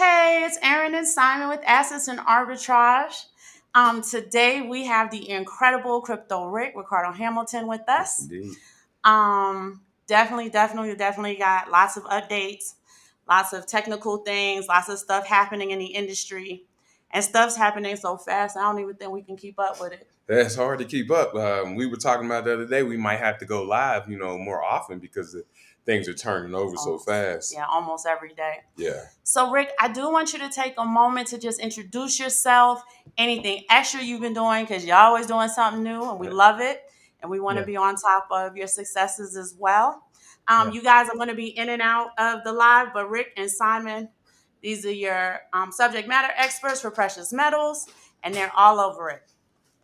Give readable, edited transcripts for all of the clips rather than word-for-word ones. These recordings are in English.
Hey, it's Aaron and Simon with Assets and Arbitrage. Today we have the incredible Crypto Ricardo Hamilton, with Yes, us. indeed. Definitely got lots of updates, lots of technical things, lots of stuff happening in the industry, and stuff's happening so fast. I don't even think we can keep up with it. That's hard to keep up. We were talking about the other day. We might have to go live, more often because things are turning over so fast. Almost every day. Yeah. So, Rick, I do want you to take a moment to just introduce yourself, anything extra you've been doing, because you're always doing something new and we Yeah. love it. And we want to Yeah, be on top of your successes as well. yeah. You guys are going to be in and out of the live, but Rick and Simon, these are your subject matter experts for precious metals, and they're all over it.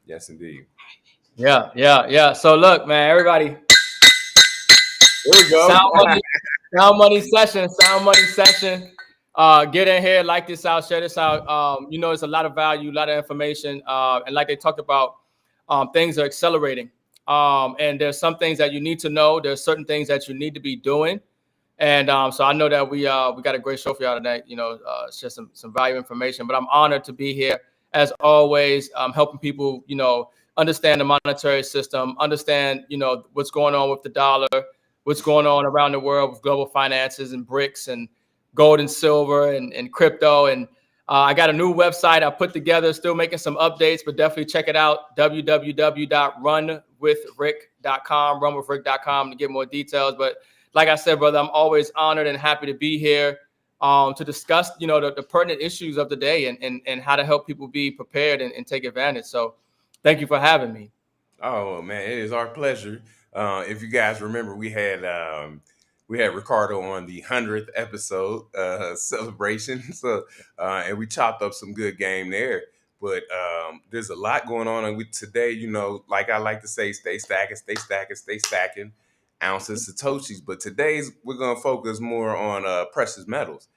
Yes, indeed. Yeah. So look, man, everybody, There we go. sound money session. Get in here, like this out, share this out. It's a lot of value, a lot of information. And like they talked about, things are accelerating. And there's some things that you need to know. There's certain things that you need to be doing. And so I know that we got a great show for y'all tonight. Share some value information. But I'm honored to be here as always, helping people, understand the monetary system, understand, what's going on with the dollar, what's going on around the world with global finances and BRICS and gold and silver and crypto. And I got a new website I put together, still making some updates, but definitely check it out, www.runwithrick.com, runwithrick.com to get more details. But like I said, brother, I'm always honored and happy to be here to discuss, the pertinent issues of the day and how to help people be prepared and take advantage. So thank you for having me. Oh man, it is our pleasure. If you guys remember, we had Ricardo on the 100th episode celebration, so and we chopped up some good game there. But there's a lot going on, and today, like I like to say, stay stacking, stay stacking, stay stacking, ounces, satoshis. But today's we're gonna focus more on precious metals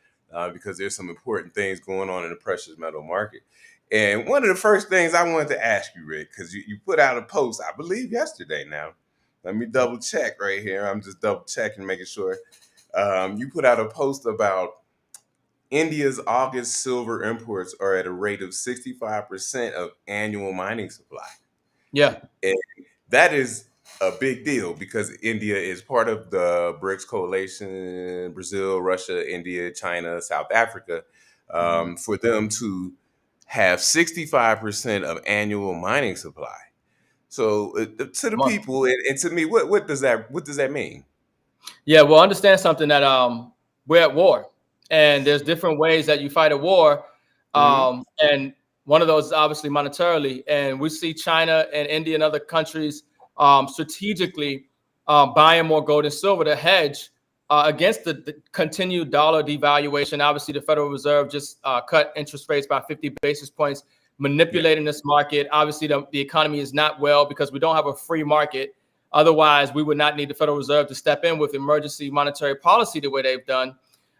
because there's some important things going on in the precious metal market. And one of the first things I wanted to ask you, Rick, because you put out a post, I believe yesterday now. Let me double check right here. I'm just double checking, making sure. You put out a post about India's August silver imports are at a rate of 65% of annual mining supply. Yeah. And that is a big deal because India is part of the BRICS coalition, Brazil, Russia, India, China, South Africa. For them to have 65% of annual mining supply. So to the people and to me, what does that mean? Yeah, well, understand something that we're at war, and there's different ways that you fight a war, Mm-hmm. and one of those is obviously monetarily. And we see China and India and other countries strategically buying more gold and silver to hedge against the continued dollar devaluation. Obviously, the Federal Reserve just cut interest rates by 50 basis points, manipulating this market. Obviously, the economy is not well because we don't have a free market. Otherwise, we would not need the Federal Reserve to step in with emergency monetary policy the way they've done.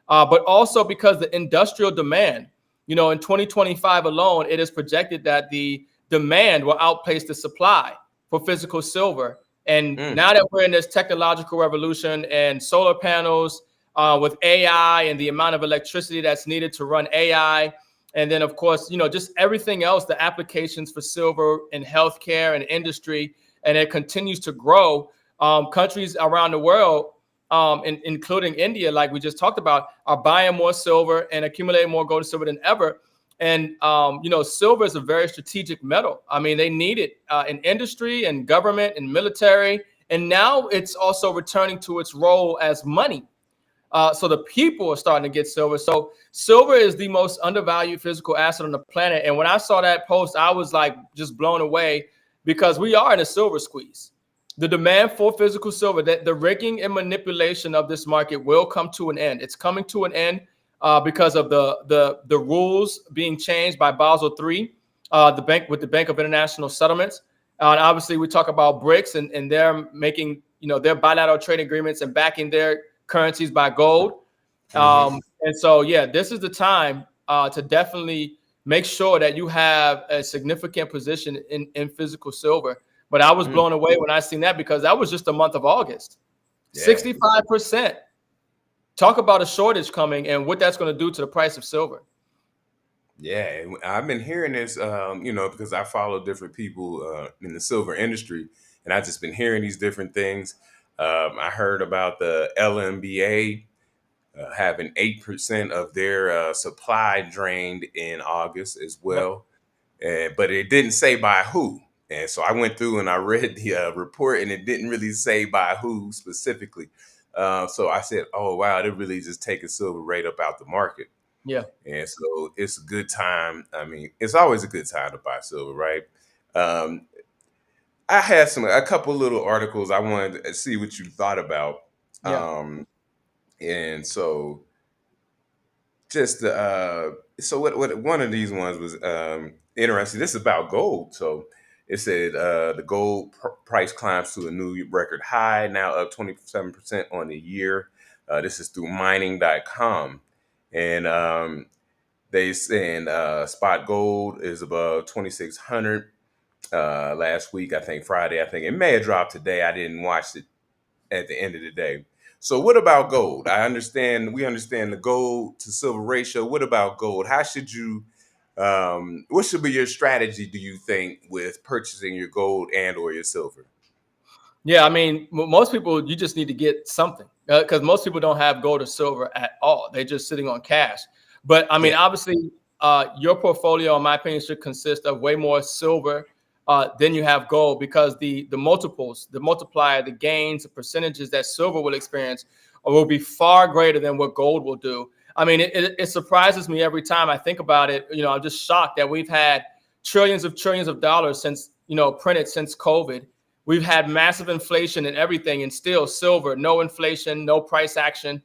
But also because the industrial demand, in 2025 alone, it is projected that the demand will outpace the supply for physical silver. And now that we're in this technological revolution and solar panels with AI and the amount of electricity that's needed to run AI, and then, of course, just everything else, the applications for silver in healthcare and industry, and it continues to grow. Countries around the world, including India, like we just talked about, are buying more silver and accumulating more gold and silver than ever. And, silver is a very strategic metal. I mean, they need it in industry and government and military. And now it's also returning to its role as money. So the people are starting to get silver. So silver is the most undervalued physical asset on the planet. And when I saw that post, I was like just blown away because we are in a silver squeeze. The demand for physical silver, that the rigging and manipulation of this market will come to an end. It's coming to an end because of the rules being changed by Basel III, the Bank of International Settlements. And obviously, we talk about BRICS and they're making their bilateral trade agreements and backing their currencies by gold. And so, yeah, this is the time to definitely make sure that you have a significant position in physical silver. But I was blown away when I seen that because that was just the month of August. Yeah. 65%. talk about a shortage coming and what that's going to do to the price of silver. Yeah, and I've been hearing this, because I follow different people in the silver industry, and I've just been hearing these different things. I heard about the LMBA having 8% of their supply drained in August as Yep. well, but it didn't say by who. And so I went through and I read the report, and it didn't really say by who specifically. So I said, "Oh wow, they're really just taking silver right up out the market." Yeah. And so it's a good time. I mean, it's always a good time to buy silver, right? Um, I had a couple little articles I wanted to see what you thought about. Yeah. And so just what one of these ones was interesting. This is about gold. So it said the gold price climbs to a new record high, now up 27% on the year. This is through mining.com. And they saying spot gold is above 2,600 last week. I think Friday. I think it may have dropped today. I didn't watch it at the end of the day. So what about gold? We understand the gold to silver ratio. What about gold? How should you what should be your strategy, do you think, with purchasing your gold and or your silver? Yeah, I mean, most people, you just need to get something because most people don't have gold or silver at all. They're just sitting on cash. But I mean, Yeah. obviously, your portfolio, in my opinion, should consist of way more silver than you have gold because the multiples, the multiplier, the gains, the percentages that silver will experience will be far greater than what gold will do. I mean, it surprises me every time I think about it. You know, I'm just shocked that we've had trillions of dollars since, printed since COVID. We've had massive inflation in everything, and still silver, no inflation, no price action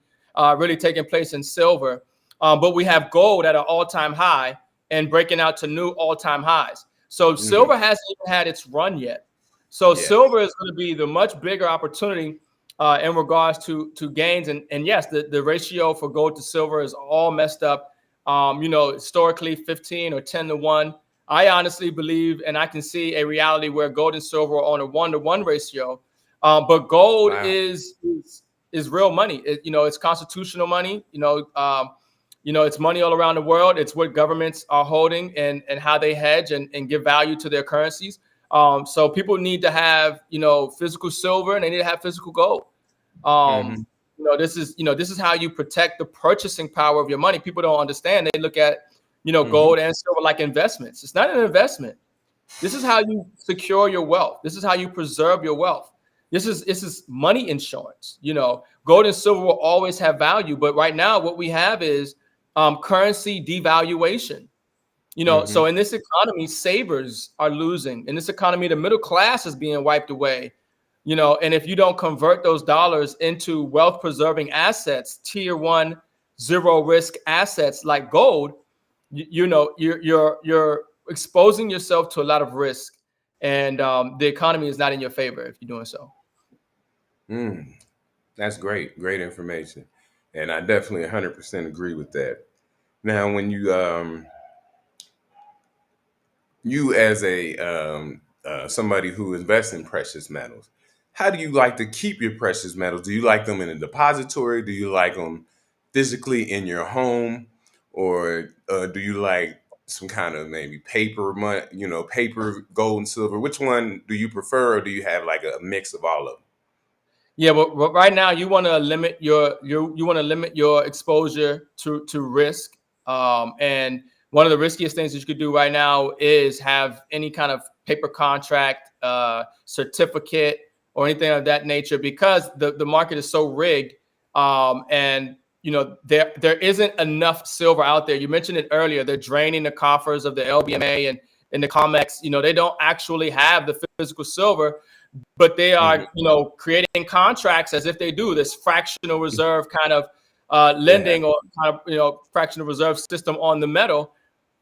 really taking place in silver. But we have gold at an all-time high and breaking out to new all-time highs. So Hmm. silver hasn't even had its run yet. So Yeah. silver is going to be the much bigger opportunity in regards to gains. And yes, the ratio for gold to silver is all messed up. Historically 15 or 10 to 1. I honestly believe, and I can see a reality where gold and silver are on a 1-to-1 ratio. But gold Wow. is real money. It's constitutional money. It's money all around the world. It's what governments are holding and how they hedge and give value to their currencies. So people need to have, physical silver and they need to have physical gold. Hmm. This is how you protect the purchasing power of your money. People don't understand. They look at, Hmm. gold and silver like investments. It's not an investment. This is how you secure your wealth. This is how you preserve your wealth. This is money insurance. Gold and silver will always have value, but right now what we have is currency devaluation. So Hmm. in this economy, savers are losing. In this economy, the middle class is being wiped away. And if you don't convert those dollars into wealth preserving assets, tier one, zero risk assets like gold, you're exposing yourself to a lot of risk, and the economy is not in your favor if you're doing so. Mm. That's great. Great information. And I definitely 100% agree with that. Now, when you as a somebody who invests in precious metals, how do you like to keep your precious metals? Do you like them in a depository? Do you like them physically in your home, or do you like some kind of maybe paper money, paper, gold and silver? Which one do you prefer, or do you have like a mix of all of Yeah, but right now you want to limit you want to limit your exposure to risk. And one of the riskiest things that you could do right now is have any kind of paper contract, certificate, or anything of that nature, because the market is so rigged. And there isn't enough silver out there. You mentioned it earlier. They're draining the coffers of the LBMA and the COMEX. They don't actually have the physical silver, but they them? are, creating contracts as if they do this fractional reserve kind of Yeah. lending, or kind of, fractional reserve system on the metal.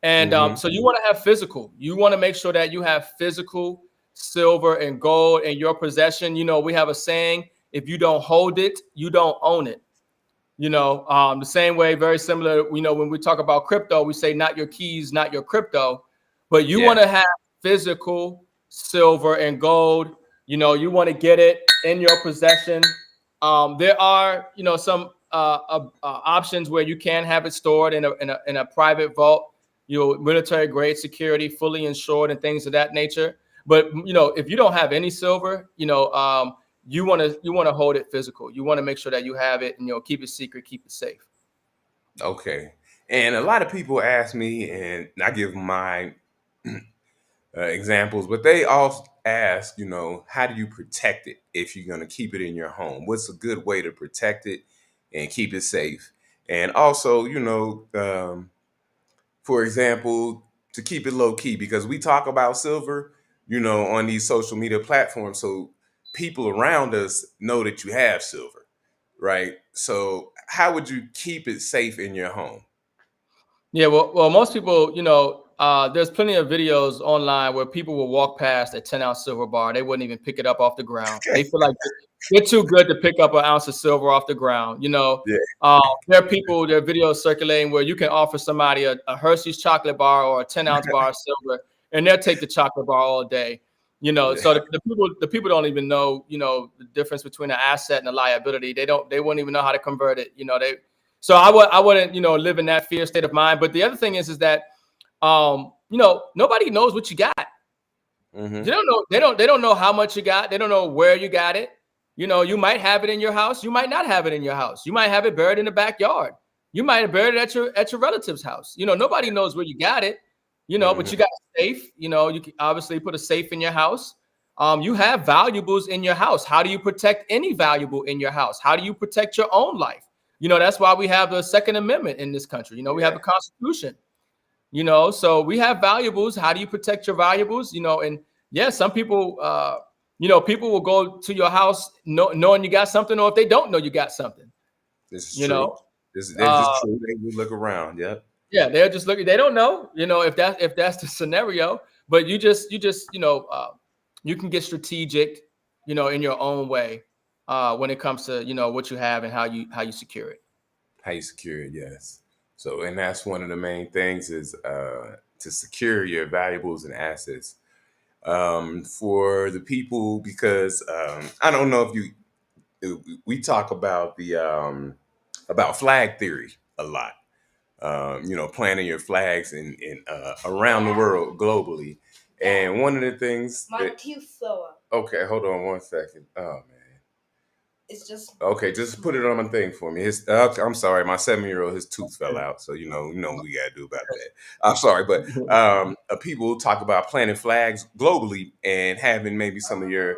And Hmm. so you want to have physical. You want to make sure that you have physical silver and gold in your possession. We have a saying: if you don't hold it, you don't own it. The same way, very similar. When we talk about crypto, we say not your keys, not your crypto, but you Yeah. want to have physical silver and gold. You want to get it in your possession. There are, some options where you can have it stored in a private vault, military grade security, fully insured, and things of that nature. But if you don't have any silver, you want to hold it physical. You want to make sure that you have it and keep it secret, keep it safe. Okay. And a lot of people ask me, and I give my examples, but they all ask, how do you protect it if you're going to keep it in your home? What's a good way to protect it and keep it safe? And also, for example, to keep it low key, because we talk about silver, on these social media platforms. So people around us know that you have silver, right? So how would you keep it safe in your home? Yeah, well, most people, there's plenty of videos online where people will walk past a 10-ounce silver bar. They wouldn't even pick it up off the ground. They feel like they're too good to pick up an ounce of silver off the ground. Yeah. There are videos circulating where you can offer somebody a Hershey's chocolate bar or a 10-ounce bar of silver, and they'll take the chocolate bar all day. So Yeah. the people don't even know, the difference between an asset and a liability. They wouldn't even know how to convert it. So I wouldn't, live in that fear state of mind. But the other thing is that, nobody knows what you got. Hmm. They don't know. They don't know how much you got. They don't know where you got it. You might have it in your house. You might not have it in your house. You might have it buried in the backyard. You might have buried it at your relative's house. Nobody knows where you got it. But Hmm. you got a safe. You can obviously put a safe in your house. You have valuables in your house. How do you protect any valuable in your house? How do you protect your own life? That's why we have the Second Amendment in this country. We have Yeah. a Constitution. So we have valuables. How do you protect your valuables? And yeah, some people, people will go to your house knowing you got something, or if they don't know you got something, This is you true. know, This is uh, true. They will look around. Yep. yeah, they're just looking. They don't know, if that's the scenario. But you just, you can get strategic, in your own way, when it comes to what you have and how you secure it. How you secure it, yes. So, and that's one of the main things is to secure your valuables and assets. For the people, because I don't know if we talk about the about flag theory a lot. Planting your flags in around the world globally. And one of the things okay, hold on one second. Oh man. Okay, just put it on my thing for me. I'm sorry, my 7-year-old, his tooth fell out, so what we gotta do about that. I'm sorry, but people talk about planting flags globally and having maybe some of your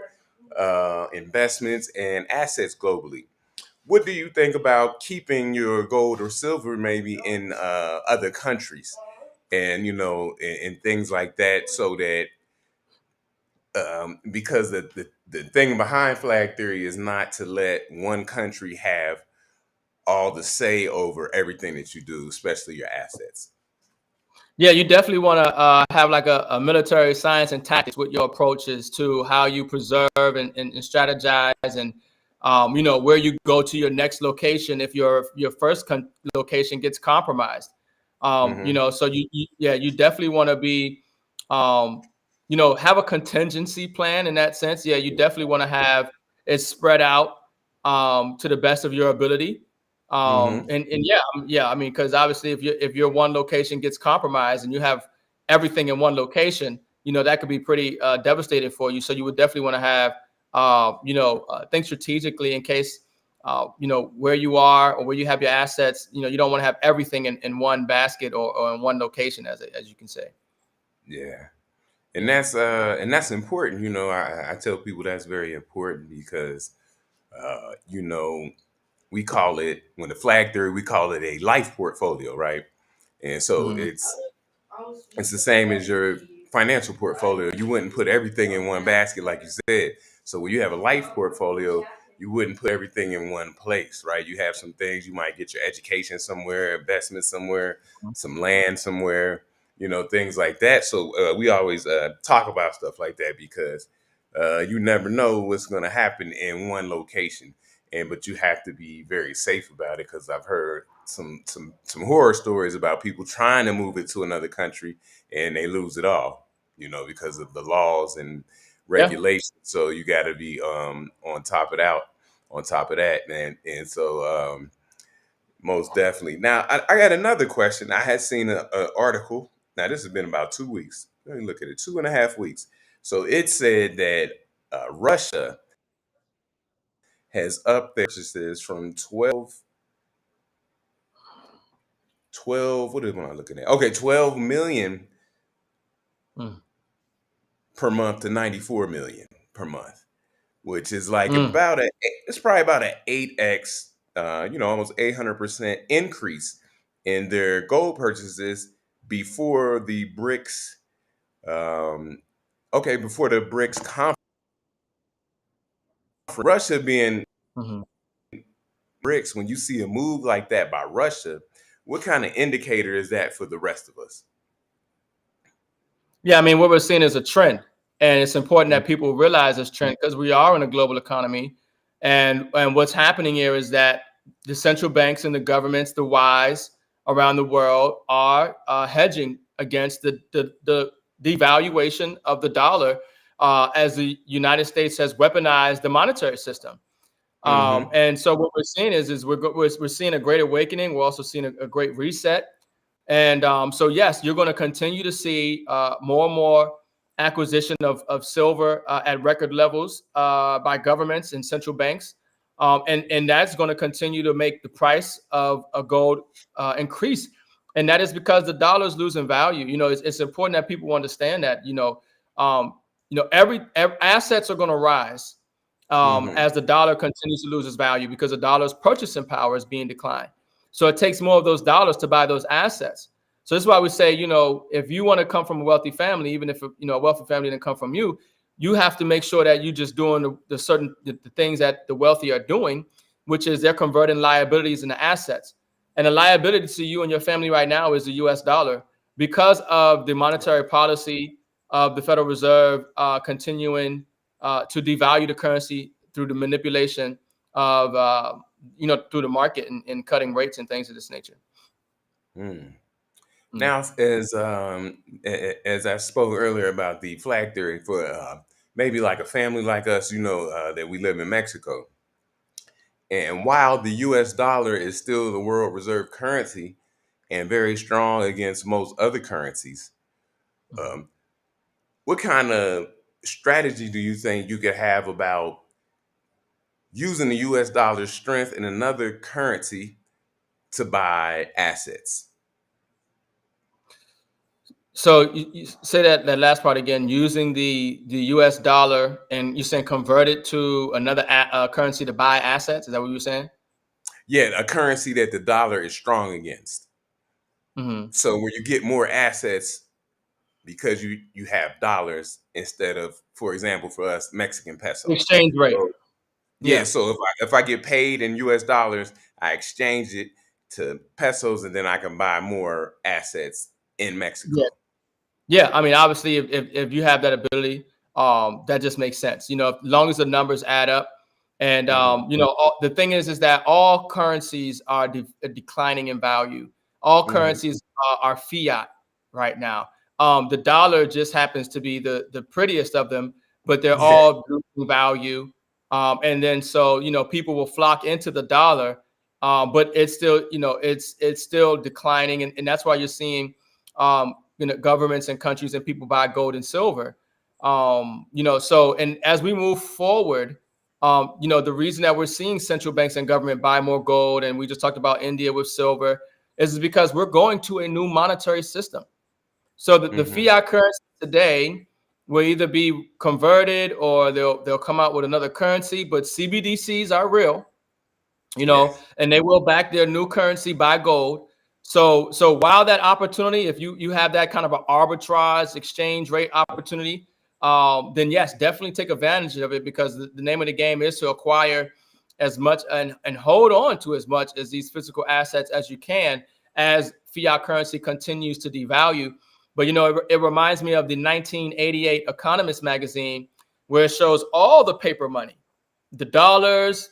investments and assets globally. What do you think about keeping your gold or silver maybe in other countries, and and things like that, so that because the thing behind flag theory is not to let one country have all the say over everything that you do, especially your assets. Yeah, you definitely want to have like a military science and tactics with your approaches to how you preserve and strategize, and where you go to your next location if your first location gets compromised. Hmm. So you definitely want to be, have a contingency plan in that sense. Yeah, you definitely want to have it spread out to the best of your ability. Hmm. And yeah, I mean, because obviously if your one location gets compromised and you have everything in one location, that could be pretty devastating for you. So you would definitely want to have think strategically in case where you are or where you have your assets. You don't want to have everything in one basket or in one location, as you can say. Yeah, and that's important. I tell people that's very important because you know we call it, when the flag theory, we call it a life portfolio, right? And so Mhm. it's the same as your financial portfolio. You wouldn't put everything in one basket, like you said. So when you have a life portfolio, you wouldn't put everything in one place, right? You have some things, you might get your education somewhere, investment somewhere, some land somewhere, things like that. So we always talk about stuff like that because you never know what's going to happen in one location, and but you have to be very safe about it, because I've heard some horror stories about people trying to move it to another country and they lose it all, because of the laws and Yeah. regulations. So you got to be on top of that, man. And so Most definitely. Now, I got another question. I had seen a article. Now, this has been about 2 weeks. Let me look at it. 2.5 weeks. So it said that Russia has upped their purchases from 12. What am I looking at? Okay, 12 million Mm. per month to 94 million per month, which is like Mm. it's probably about an 8x, almost 800% increase in their gold purchases before the BRICS. Before the BRICS conference, Russia being Mhm. BRICS. When you see a move like that by Russia, what kind of indicator is that for the rest of us? Yeah, I mean, what we're seeing is a trend, and it's important that people realize this trend because we are in a global economy, and what's happening here is that the central banks and the governments, the wise around the world, are hedging against the devaluation of the dollar as the United States has weaponized the monetary system. Mm-hmm. And so what we're seeing is we're seeing a great awakening. We're also seeing a great reset. And so, yes, you're going to continue to see more and more acquisition of silver at record levels by governments and central banks. And that's going to continue to make the price of a gold increase. And that is because the dollar is losing value. It's important that people understand that, every assets are going to rise Mm-hmm. as the dollar continues to lose its value because the dollar's purchasing power is being declined. So it takes more of those dollars to buy those assets. So this is why we say, if you want to come from a wealthy family, even if a wealthy family didn't come from you, you have to make sure that you're just doing the things that the wealthy are doing, which is they're converting liabilities into assets. And the liability to you and your family right now is the U.S. dollar because of the monetary policy of the Federal Reserve continuing to devalue the currency through the manipulation of through the market and cutting rates and things of this nature. Mm. Mm. Now, as I spoke earlier about the flag theory for maybe like a family like us, that we live in Mexico, and while the U.S. dollar is still the world reserve currency and very strong against most other currencies, Mhm. um, what kind of strategy do you think you could have about using the U.S. dollar's strength in another currency to buy assets? So you say that last part again, using the U.S. dollar, and you're saying convert it to another currency to buy assets. Is that what you're saying? Yeah, a currency that the dollar is strong against. Mm-hmm. So where you get more assets because you have dollars instead of, for example, for us, Mexican pesos. Exchange rate. So, yeah, Yeah. so if I get paid in US dollars, I exchange it to pesos and then I can buy more assets in Yeah. Mexico. Yeah, I mean, obviously, if you have that ability, that just makes sense. As long as the numbers add up, and Hmm. the thing is that all currencies are declining in value. All Hmm. currencies are fiat right now. The dollar just happens to be the prettiest of them, but they're Yeah. all losing value. And then so people will flock into the dollar, but it's still it's still declining, and that's why you're seeing. Governments and countries and people buy gold and silver. So and as we move forward, the reason that we're seeing central banks and government buy more gold, and we just talked about India with silver, is because we're going to a new monetary system. So the Hmm. fiat currency today will either be converted or they'll come out with another currency, but CBDCs are real, Yes. and they will back their new currency by gold. So while that opportunity, if you have that kind of an arbitrage exchange rate opportunity, then yes, definitely take advantage of it because the name of the game is to acquire as much and hold on to as much as these physical assets as you can as fiat currency continues to devalue. But it reminds me of the 1988 Economist magazine where it shows all the paper money, the dollars,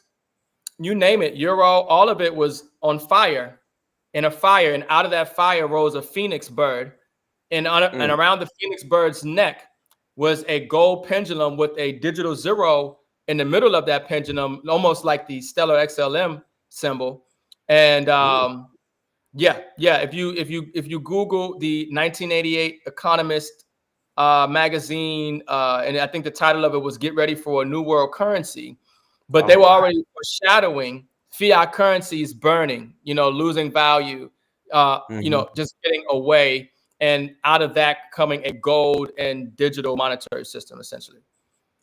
you name it, euro, all of it was on fire, in a fire, and out of that fire rose a phoenix bird, and Mm. around the phoenix bird's neck was a gold pendulum with a digital zero in the middle of that pendulum, almost like the stellar XLM symbol. And Ooh. yeah. If you Google the 1988 Economist magazine, and I think the title of it was "Get Ready for a New World Currency," but they Oh were wow. already foreshadowing fiat currencies burning, losing value, Hmm. just getting away, and out of that coming a gold and digital monetary system, essentially.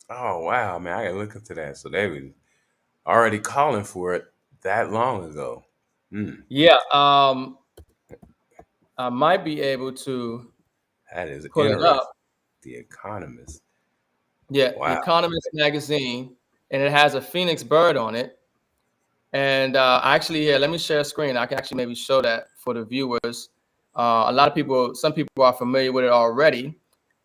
Oh wow, man, I gotta look into that. So they was already calling for it that long ago. Hmm. Yeah, I might be able to That is pull it interesting. up. The Economist. Yeah, The Wow. Economist magazine, and it has a phoenix bird on it. And actually, yeah, let me share a screen. I can actually maybe show that for the viewers. A lot of people, some people are familiar with it already,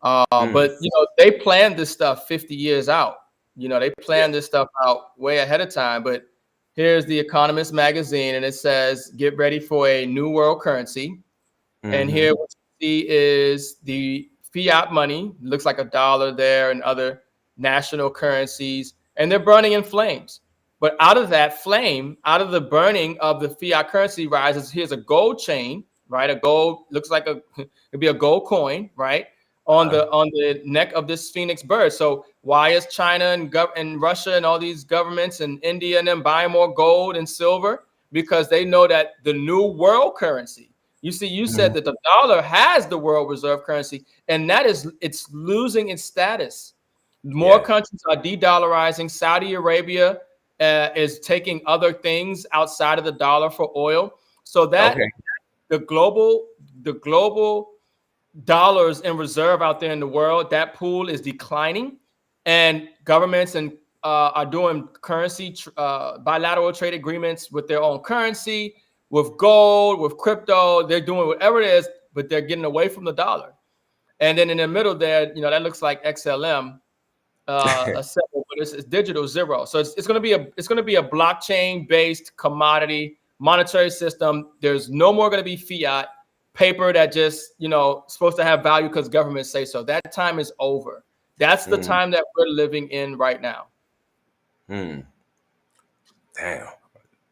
Mm. but they planned this stuff 50 years out. They Yeah. planned this stuff out way ahead of time. But here's the Economist magazine, and it says, "Get ready for a new world currency." And Hmm. here what you see is the fiat money. Looks like a dollar there and other national currencies, and they're burning in flames. But out of that flame, out of the burning of the fiat currency rises, here's a gold chain, right? A gold looks like it'd be a gold coin, right? On Uh, the neck of this phoenix bird. So why is China and Russia and all these governments and India and them buying more gold and silver? Because they know that the new world currency, you see, you said mhm. that the dollar has the world reserve currency, and it's losing its status. More Yeah. countries are de-dollarizing. Saudi Arabia is taking other things outside of the dollar for oil, so that Okay. the global dollars in reserve out there in the world, that pool is declining, and governments are doing bilateral trade agreements with their own currency, with gold, with crypto. They're doing whatever it is, but they're getting away from the dollar. And then in the middle there, that looks like XLM, a symbol, but it's digital zero. So it's going to be a blockchain based commodity monetary system. There's no more going to be fiat paper that just supposed to have value because governments say so. That time is over. That's the Mm. time that we're living in right now. Mm. Damn.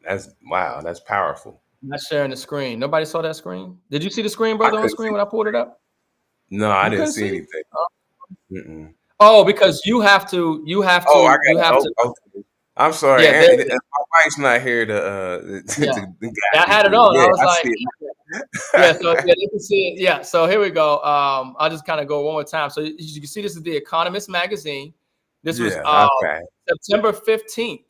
That's wow. That's powerful. I'm not sharing the screen. Nobody saw that screen. Did you see the screen, I brother, on couldn't see. screen when I pulled it up? No, I You didn't couldn't see see it? anything. Mm-mm. Oh, because you have to. You have Oh, I to. You got. have to. Oh, okay. I'm sorry. Yeah, there it is. My wife's not here to Yeah, to yeah. I guide me had it through it. on. I Yeah, was I like, see yeah, so it. yeah, you can see it. Yeah, so here we go. I'll just kind of go one more time. So you can see this is the Economist magazine. This was Yeah. Okay. September 15th,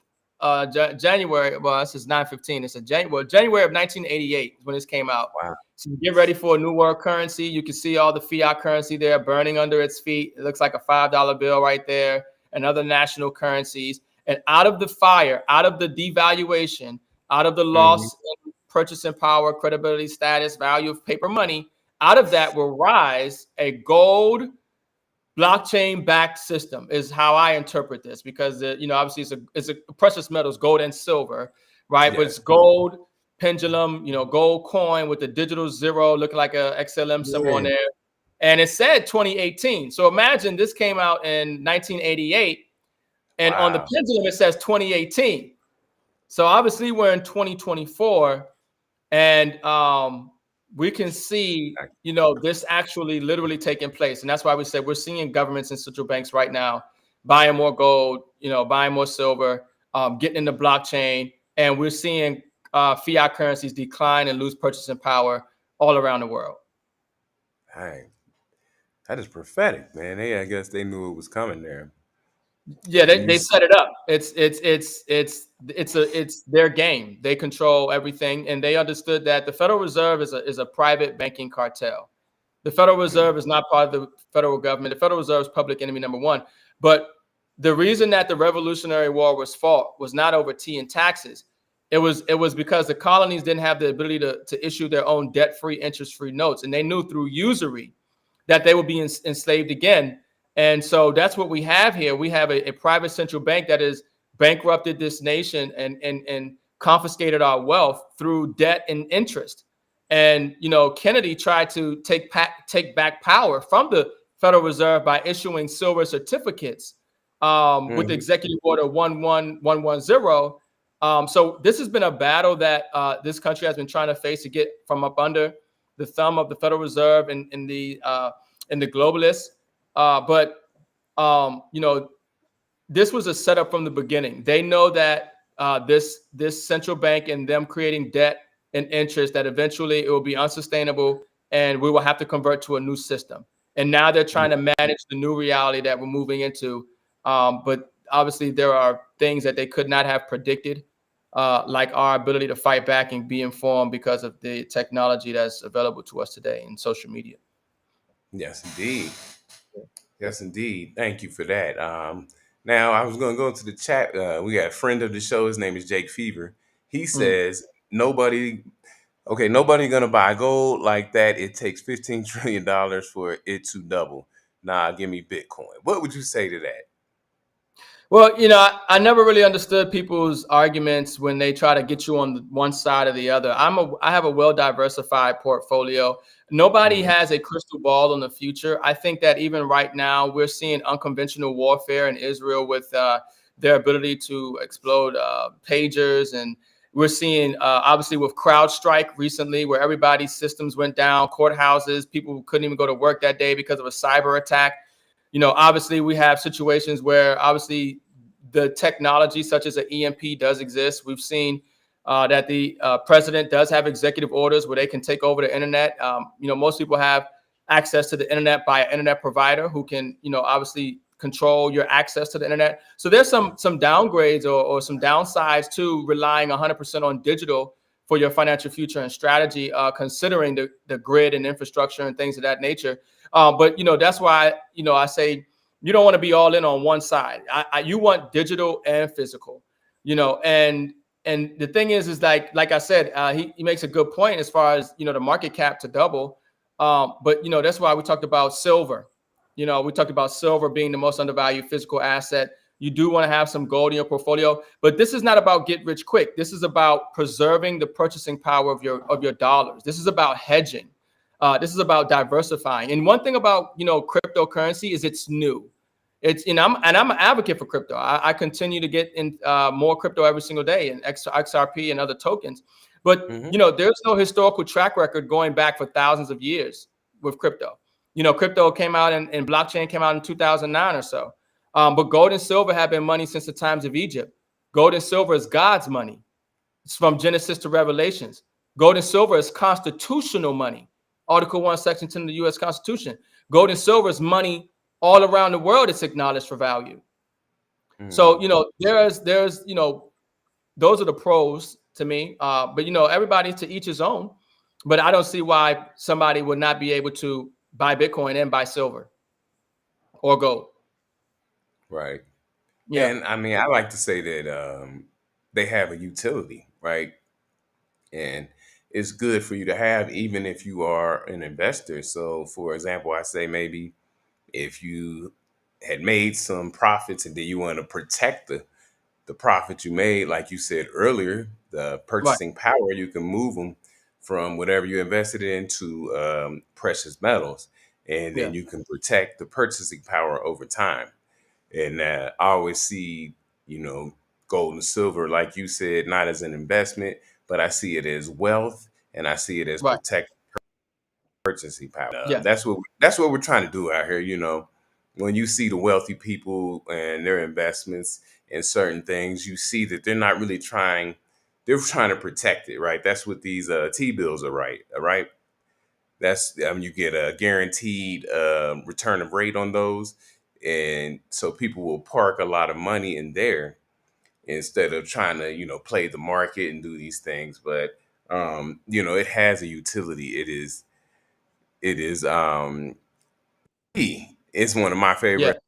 January. Well, this is 9/15. It's a January of 1988 when this came out. Wow. So get ready for a new world currency. You can see all the fiat currency there burning under its feet. It looks like a $5 bill right there, and other national currencies. And out of the fire, out of the devaluation, out of the Hmm. loss in purchasing power, credibility, status, value of paper money, out of that will rise a gold blockchain backed system is how I interpret this, because obviously it's a precious metals, gold and silver, right? But it's Yes. gold pendulum, gold coin with the digital zero looking like a XLM symbol on Yeah. there. And it said 2018. So imagine this came out in 1988, and on the Wow. pendulum it says 2018. So obviously we're in 2024, and we can see this actually literally taking place. And that's why we said we're seeing governments and central banks right now buying more gold, buying more silver, getting in the blockchain, and we're seeing fiat currencies decline and lose purchasing power all around the world. Dang. That is prophetic, man. I guess they knew it was coming there. Yeah, And they set it up. It's their game. They control everything, and they understood that the Federal Reserve is a private banking cartel. The Federal mm, Reserve is not part of the federal government. The Federal Reserve is public enemy number one. But the reason that the Revolutionary War was fought was not over tea and taxes. It was because the colonies didn't have the ability to issue their own debt-free, interest-free notes, and they knew through usury that they would be enslaved again. And so that's what we have here. We have a private central bank that has bankrupted this nation and confiscated our wealth through debt and interest. And Kennedy tried to take back power from the Federal Reserve by issuing silver certificates with mhm. Executive Order 11110, So this has been a battle that this country has been trying to face to get from up under the thumb of the Federal Reserve and the globalists. But this was a setup from the beginning. They know that this central bank and them creating debt and interest, that eventually it will be unsustainable and we will have to convert to a new system. And now they're trying to manage the new reality that we're moving into. But obviously there are things that they could not have predicted, like our ability to fight back and be informed because of the technology that's available to us today in social media. Yes, indeed. Yes, indeed. Thank you for that. Now, I was going to go into the chat. We got a friend of the show. His name is Jake Fever. He says, nobody going to buy gold like that. It takes $15 trillion for it to double. Nah, give me Bitcoin. What would you say to that? Well, I never really understood people's arguments when they try to get you on one side or the other. I have a well-diversified portfolio. Nobody has a crystal ball on the future. I think that even right now, we're seeing unconventional warfare in Israel with their ability to explode pagers. And we're seeing, obviously, with CrowdStrike recently, where everybody's systems went down, courthouses, people couldn't even go to work that day because of a cyber attack. Obviously, we have situations where obviously the technology such as an EMP does exist. We've seen that the president does have executive orders where they can take over the internet. Most people have access to the internet by an internet provider who can, obviously control your access to the internet. So there's some downgrades or some downsides to relying 100% on digital for your financial future and strategy, considering the grid and infrastructure and things of that nature. But that's why I say you don't want to be all in on one side. You want digital and physical, and the thing is like I said, he makes a good point as far as the market cap to double. But that's why we talked about silver. We talked about silver being the most undervalued physical asset. You do want to have some gold in your portfolio, but this is not about get rich quick. This is about preserving the purchasing power of your dollars. This is about hedging. This is about diversifying. And one thing about cryptocurrency is it's new. I'm an advocate for crypto. I continue to get in more crypto every single day, and XRP and other tokens. But there's no historical track record going back for thousands of years with crypto. Crypto came out and blockchain came out in 2009 or so. But gold and silver have been money since the times of Egypt. Gold and silver is God's money. It's from Genesis to Revelations. Gold and silver is constitutional money. Article 1, Section 10 of the U.S. Constitution. Gold and silver is money all around the world. It's acknowledged for value. So, there's those are the pros to me. But, everybody to each his own. But I don't see why somebody would not be able to buy Bitcoin and buy silver or gold. Right. Yeah. And I mean, I like to say that they have a utility, right? And it's good for you to have, even if you are an investor. So, for example, I say maybe if you had made some profits and then you want to protect the profit you made, like you said earlier, the purchasing power, you can move them from whatever you invested into precious metals, and then you can protect the purchasing power over time. And I always see, gold and silver, like you said, not as an investment, but I see it as wealth, and I see it as protect purchasing power. That's what we're trying to do out here. When you see the wealthy people and their investments in certain things, you see that they're not really trying. They're trying to protect it, right? That's what these T-bills are, right? All right. That's you get a guaranteed return of rate on those. And so people will park a lot of money in there instead of trying to, play the market and do these things. But, it has a utility. It's one of my favorite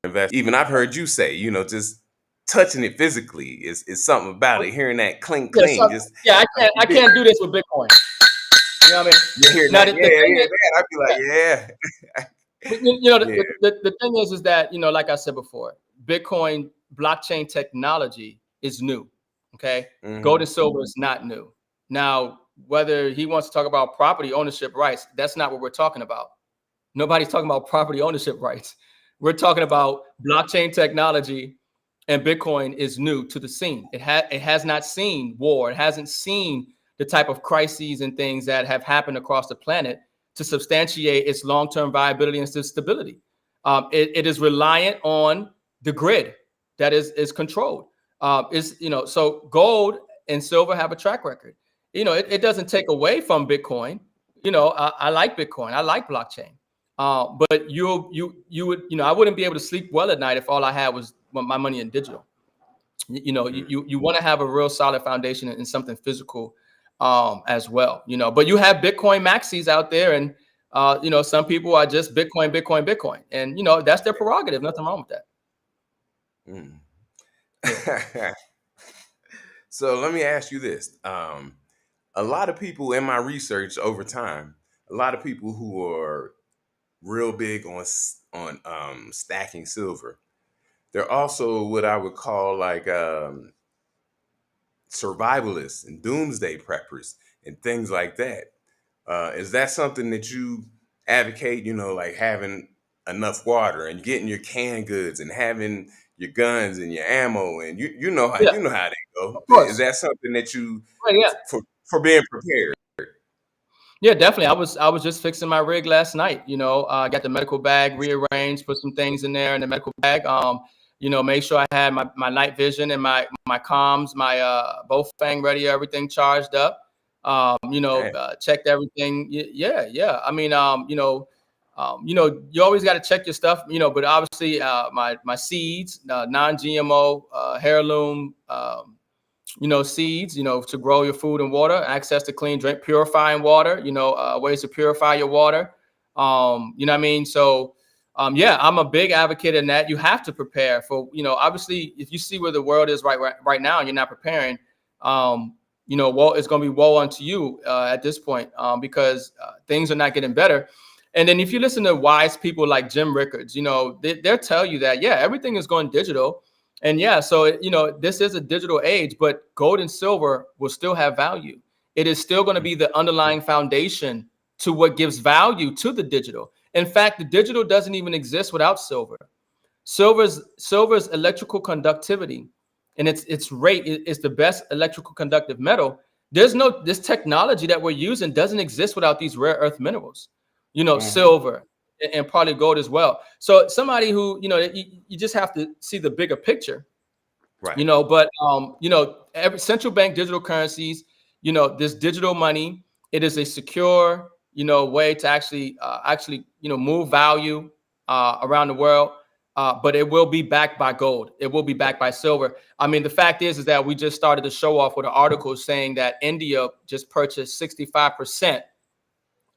investments. Even I've heard you say, just touching it physically is something about it. Hearing that clink, clink. I can't do this with Bitcoin. You know what I mean? You hear that? I'd be like, The thing is that, like I said before, Bitcoin blockchain technology is new. Okay. Gold and silver is not new. Now, whether he wants to talk about property ownership rights, that's not what we're talking about. Nobody's talking about property ownership rights. We're talking about blockchain technology and Bitcoin is new to the scene. It has not seen war. It hasn't seen the type of crises and things that have happened across the planet to substantiate its long-term viability and stability. It is reliant on the grid that is controlled. So gold and silver have a track record. It doesn't take away from Bitcoin. I like Bitcoin. I like blockchain. But you would, I wouldn't be able to sleep well at night if all I had was my money in digital. You want to have a real solid foundation in something physical as well. But you have Bitcoin maxis out there, and some people are just Bitcoin, Bitcoin, Bitcoin, and that's their prerogative. Nothing wrong with that. So let me ask you this. A lot of people in my research over time, a lot of people who are real big on stacking silver, they're also what I would call like survivalists and doomsday preppers and things like that. Is that something that you advocate? Like having enough water and getting your canned goods and having your guns and your ammo, and you know how Yeah, they go. of course. Is that something that you Yeah. for being prepared? Yeah, definitely. I was just fixing my rig last night. I got the medical bag rearranged, put some things in there in the medical bag. Make sure I had my night vision and my comms, my Bofang radio, everything charged up. Checked everything. Yeah. I mean, you always got to check your stuff. But obviously, my seeds, non-GMO, heirloom. Seeds, to grow your food and water, access to clean drink, purifying water, ways to purify your water. You know what I mean? So, yeah, I'm a big advocate in that. You have to prepare for, obviously, if you see where the world is right now and you're not preparing, woe, it's going to be woe unto you at this point because things are not getting better. And then if you listen to wise people like Jim Rickards, they'll tell you that, yeah, everything is going digital. And yeah, so, this is a digital age, but gold and silver will still have value. It is still going to be the underlying foundation to what gives value to the digital. In fact, the digital doesn't even exist without silver. Silver's electrical conductivity and its rate is the best electrical conductive metal. This technology that we're using doesn't exist without these rare earth minerals, silver and probably gold as well. So somebody who, you just have to see the bigger picture, Right. But, every central bank digital currencies, this digital money, it is a secure, way to actually, move value around the world. But it will be backed by gold. It will be backed by silver. I mean, the fact is that we just started to show off with an article saying that India just purchased 65%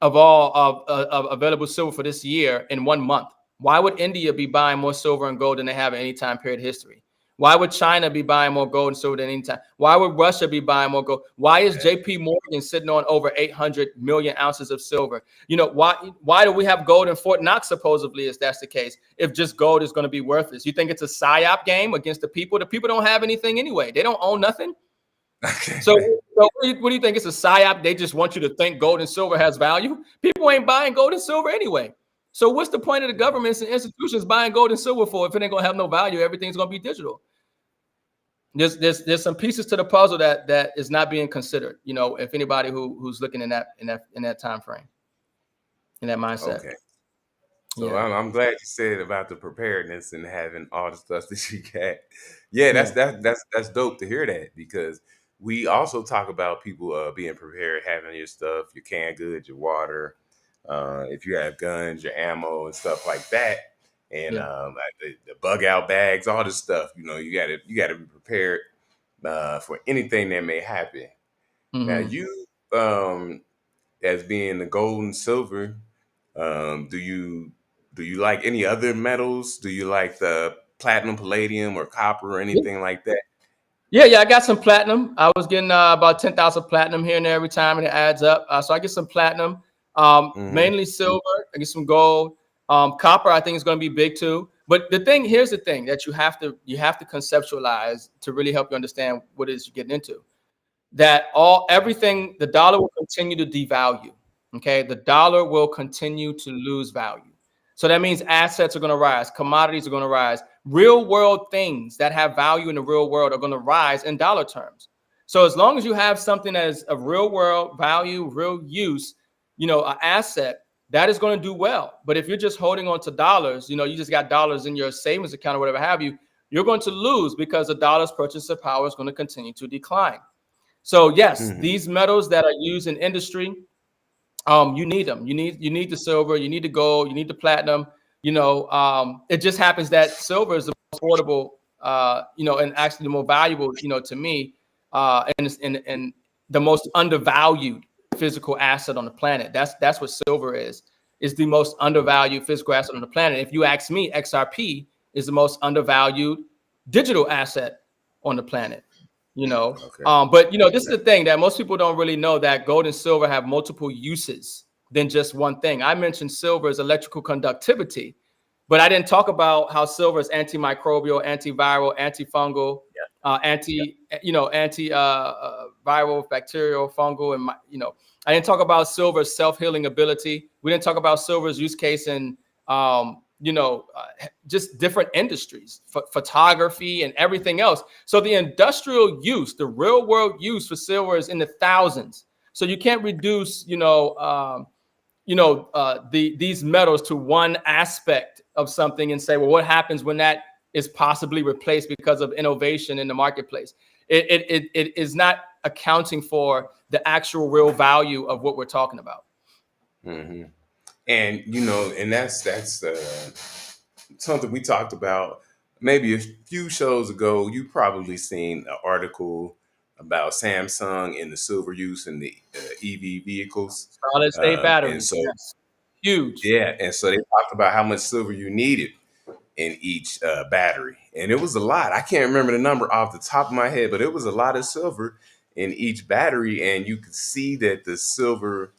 of all of available silver for this year in 1 month. Why would India be buying more silver and gold than they have at any time period history? Why would China be buying more gold and silver than any time? Why would Russia be buying more gold? Why is JP Morgan sitting on over 800 million ounces of silver? Why do we have gold in Fort Knox, supposedly, if that's the case, if just gold is going to be worthless? You think it's a psyop game against the people? The people don't have anything anyway. They don't own nothing. Okay. So what do you think? It's a psyop? They just want you to think gold and silver has value. People ain't buying gold and silver anyway. So what's the point of the governments and institutions buying gold and silver for if it ain't gonna have no value? Everything's gonna be digital. There's some pieces to the puzzle that is not being considered. If anybody who's looking in that time frame, in that mindset. Okay. So I'm glad you said about the preparedness and having all the stuff that you got. Yeah, that's dope to hear that, because we also talk about people being prepared, having your stuff, your canned goods, your water, if you have guns, your ammo and stuff like that, and like the bug out bags, all this stuff. You gotta be prepared for anything that may happen. Mm-hmm. Now you, as being the gold and silver, do you like any other metals? Do you like the platinum, palladium, or copper, or anything like that? Yeah, I got some platinum. I was getting about 10,000 platinum here and there every time, and it adds up. So I get some platinum, mainly silver. I get some gold. Copper, I think, is going to be big too. But here's the thing that you have to conceptualize to really help you understand what it is you're getting into. That everything, the dollar will continue to devalue. Okay, the dollar will continue to lose value. So that means assets are going to rise, commodities are going to rise. real world things that have value in the real world are going to rise in dollar terms. So as long as you have something that is of real world value, real use, an asset, that is going to do well. But if you're just holding on to dollars, you just got dollars in your savings account or whatever have you, you're going to lose because the dollar's purchasing power is going to continue to decline. So yes, Hmm. these metals that are used in industry, you need them. You need the silver, you need the gold, you need the platinum. It just happens that silver is the most affordable, and actually the more valuable, to me, and the most undervalued physical asset on the planet. That's what silver is. Is the most undervalued physical asset on the planet. If you ask me, XRP is the most undervalued digital asset on the planet. Okay. But this is the thing that most people don't really know, that gold and silver have multiple uses than just one thing. I mentioned silver as electrical conductivity, but I didn't talk about how silver is antimicrobial, antiviral, antifungal, viral, bacterial, fungal, and I didn't talk about silver's self-healing ability. We didn't talk about silver's use case in just different industries, photography and everything else. So the industrial use, the real world use for silver is in the thousands. So you can't reduce, these metals to one aspect of something and say, well, what happens when that is possibly replaced because of innovation in the marketplace? It is not accounting for the actual real value of what we're talking about. Hmm. And and that's something we talked about maybe a few shows ago. You probably seen an article about Samsung and the silver use in the EV vehicles, Solid state and batteries, so yes, huge. yeah, and so they talked about how much silver you needed in each battery, and it was a lot. I can't remember the number off the top of my head, but it was a lot of silver in each battery, and you could see that the silver,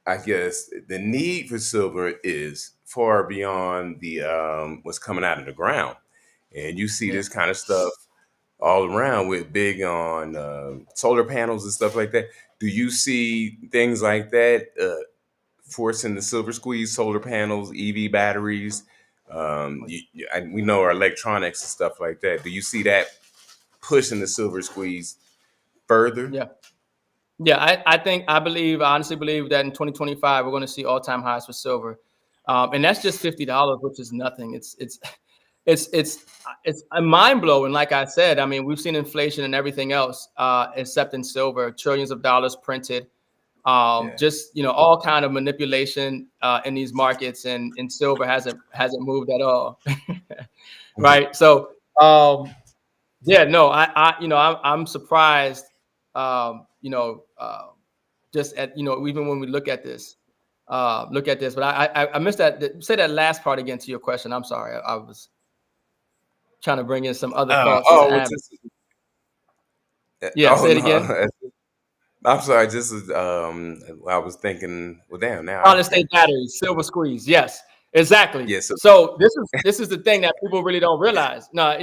I guess, the need for silver is far beyond the what's coming out of the ground, and you see Yeah. this kind of stuff all around with big on solar panels and stuff like that. Do you see things like that forcing the silver squeeze, solar panels, EV batteries? We know our electronics and stuff like that. Do you see that pushing the silver squeeze further? Yeah. Yeah, I honestly believe that in 2025 we're going to see all-time highs for silver, and that's just $50, which is nothing. It's a mind blowing. Like I said, I mean, we've seen inflation and everything else, except in silver, trillions of dollars printed, Yeah. just all kind of manipulation in these markets, and silver hasn't moved at all, right? So, yeah, no, I'm surprised, just at even when we look at this. But I missed that. Say that last part again to your question. I'm sorry. I was trying to bring in some other thoughts to Oh, add. just Yeah, oh say it again. no. I'm sorry. Just I was thinking. Well, damn. Now I Solid forgot. state batteries, silver squeeze. Yes, exactly. Yeah. So So this is the thing that people really don't realize. No,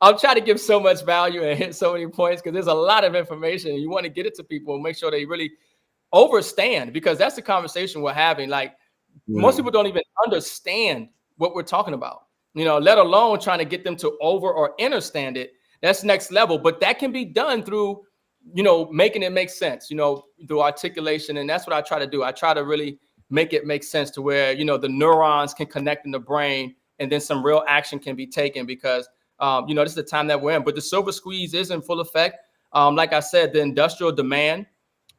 I'll try to give so much value and hit so many points because there's a lot of information. And you want to get it to people and make sure they really overstand, because that's the conversation we're having. Like, most mhm. people don't even understand what we're talking about, let alone trying to get them to over or understand it. That's next level. But that can be done through, making it make sense, through articulation. And that's what I try to do. I try to really make it make sense to where, the neurons can connect in the brain and then some real action can be taken, because, this is the time that we're in. But the silver squeeze is in full effect. Like I said, the industrial demand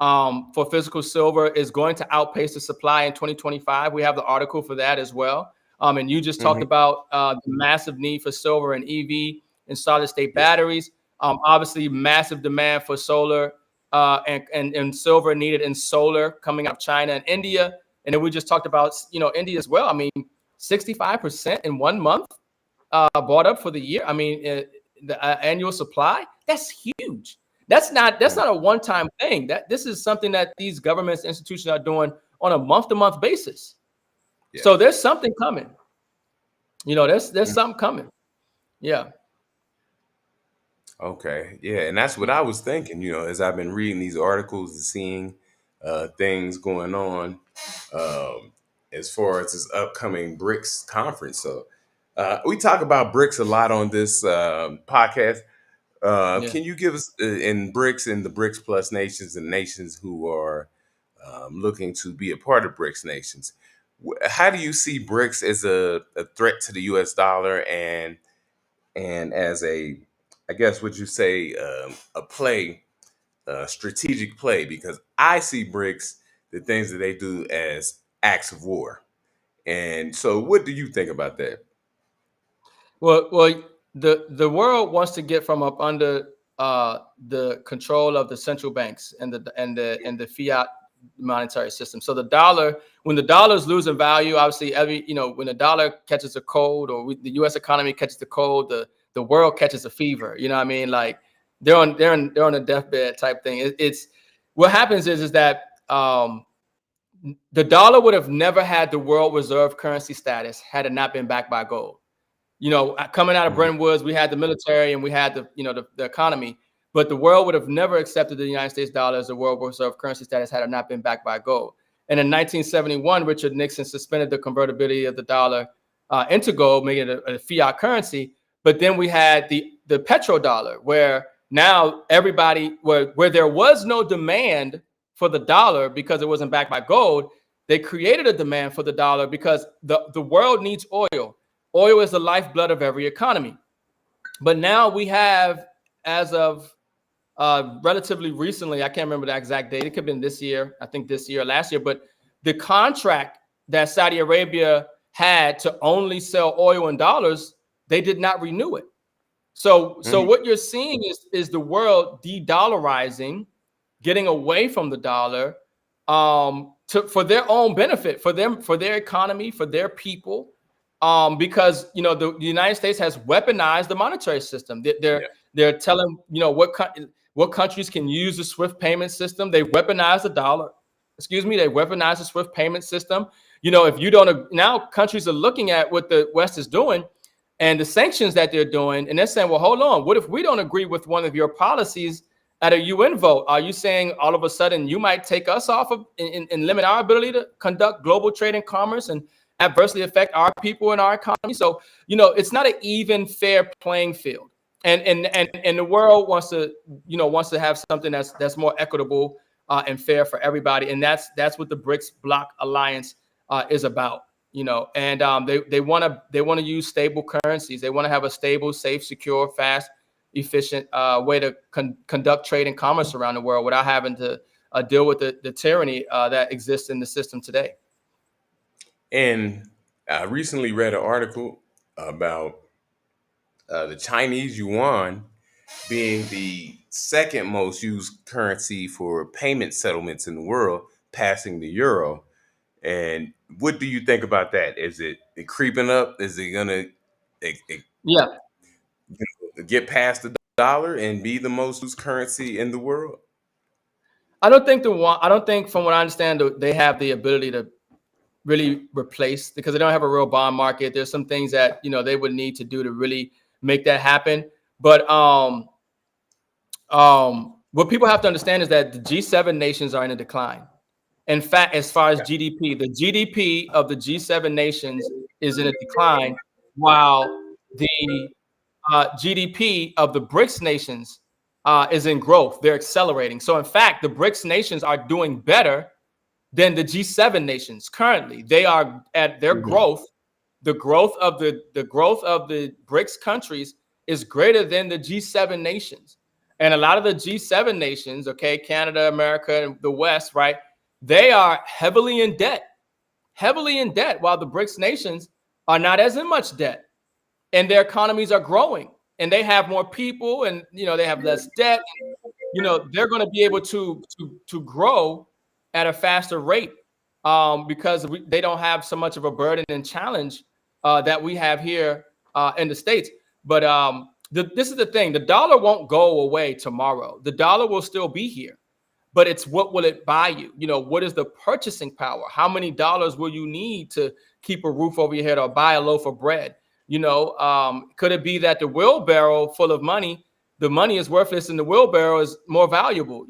for physical silver is going to outpace the supply in 2025. We have the article for that as well. And you just talked Mhm. about the massive need for silver and EV and solid state Yes. batteries. Obviously, massive demand for solar and silver needed in solar coming out of China and India. And then we just talked about India as well. I mean, 65% in 1 month bought up for the year. I mean, the annual supply, that's huge. That's not a one-time thing. That this is something that these governments, institutions are doing on a month-to-month basis. Yeah. So there's something coming. There's something coming. Yeah. Okay. Yeah. And that's what I was thinking, as I've been reading these articles and seeing things going on um, as far as this upcoming BRICS conference. So We talk about BRICS a lot on this podcast. Yeah. Can you give us in BRICS and the BRICS Plus nations and nations who are looking to be a part of BRICS nations? How do you see BRICS as a threat to the U.S. dollar and as a, I guess, would you say a play, strategic play? Because I see BRICS, the things that they do, as acts of war. And so, what do you think about that? Well, the world wants to get from up under the control of the central banks and the fiat monetary system. So the dollar, when the dollar is losing value, obviously when the dollar catches a cold, or the U.S. economy catches the cold, the world catches a fever. You know what I mean? Like they're on a deathbed type thing. It's what happens is that the dollar would have never had the world reserve currency status had it not been backed by gold. Coming out of Mhm. Bretton Woods, we had the military and we had the economy, but the world would have never accepted the United States dollar as a world reserve currency status had it not been backed by gold. And in 1971, Richard Nixon suspended the convertibility of the dollar into gold, making it a fiat currency. But then we had the petrodollar, where now where there was no demand for the dollar because it wasn't backed by gold, they created a demand for the dollar because the world needs oil. Oil is the lifeblood of every economy. But now we have, as of relatively recently, I can't remember the exact date. It could have been this year, I think this year or last year. But the contract that Saudi Arabia had to only sell oil in dollars, they did not renew it. So what you're seeing is the world de-dollarizing, getting away from the dollar, for their own benefit, for their economy, for their people, because the United States has weaponized the monetary system. They're telling what countries can use the SWIFT payment system. They weaponize the dollar. Excuse me. They weaponize the SWIFT payment system. If you don't, now countries are looking at what the West is doing and the sanctions that they're doing, and they're saying, well, hold on, what if we don't agree with one of your policies at a UN vote? Are you saying all of a sudden you might take us off of and limit our ability to conduct global trade and commerce and adversely affect our people and our economy? So, it's not an even, fair playing field. And the world wants to have something that's more equitable and fair for everybody. And that's what the BRICS bloc alliance is about. And they want to use stable currencies. They want to have a stable, safe, secure, fast, efficient way to conduct trade and commerce around the world without having to deal with the tyranny that exists in the system today. And I recently read an article about the Chinese yuan being the second most used currency for payment settlements in the world, passing the euro. And what do you think about that? Is it creeping up? Is it gonna Yeah. get past the dollar and be the most used currency in the world? I don't think from what I understand, they have the ability to really replace, because they don't have a real bond market. There's some things that they would need to do to really make that happen. But what people have to understand is that the G7 nations are in a decline. In fact, as far as GDP, the GDP of the G7 nations is in a decline, while the GDP of the BRICS nations is in growth. They're accelerating. So in fact, the BRICS nations are doing better than the G7 nations currently. They are at their growth. The growth of the BRICS countries is greater than the G7 nations. And a lot of the G7 nations, Canada, America, and the West, right? They are heavily in debt, while the BRICS nations are not as in much debt, and their economies are growing, and they have more people, and they have less debt. They're going to be able to grow at a faster rate because they don't have so much of a burden and challenge that we have here in the States. But this is the thing: the dollar won't go away tomorrow. The dollar will still be here. But it's what will it buy you? What is the purchasing power? How many dollars will you need to keep a roof over your head or buy a loaf of bread? Could it be that the wheelbarrow full of money, the money is worthless and the wheelbarrow is more valuable?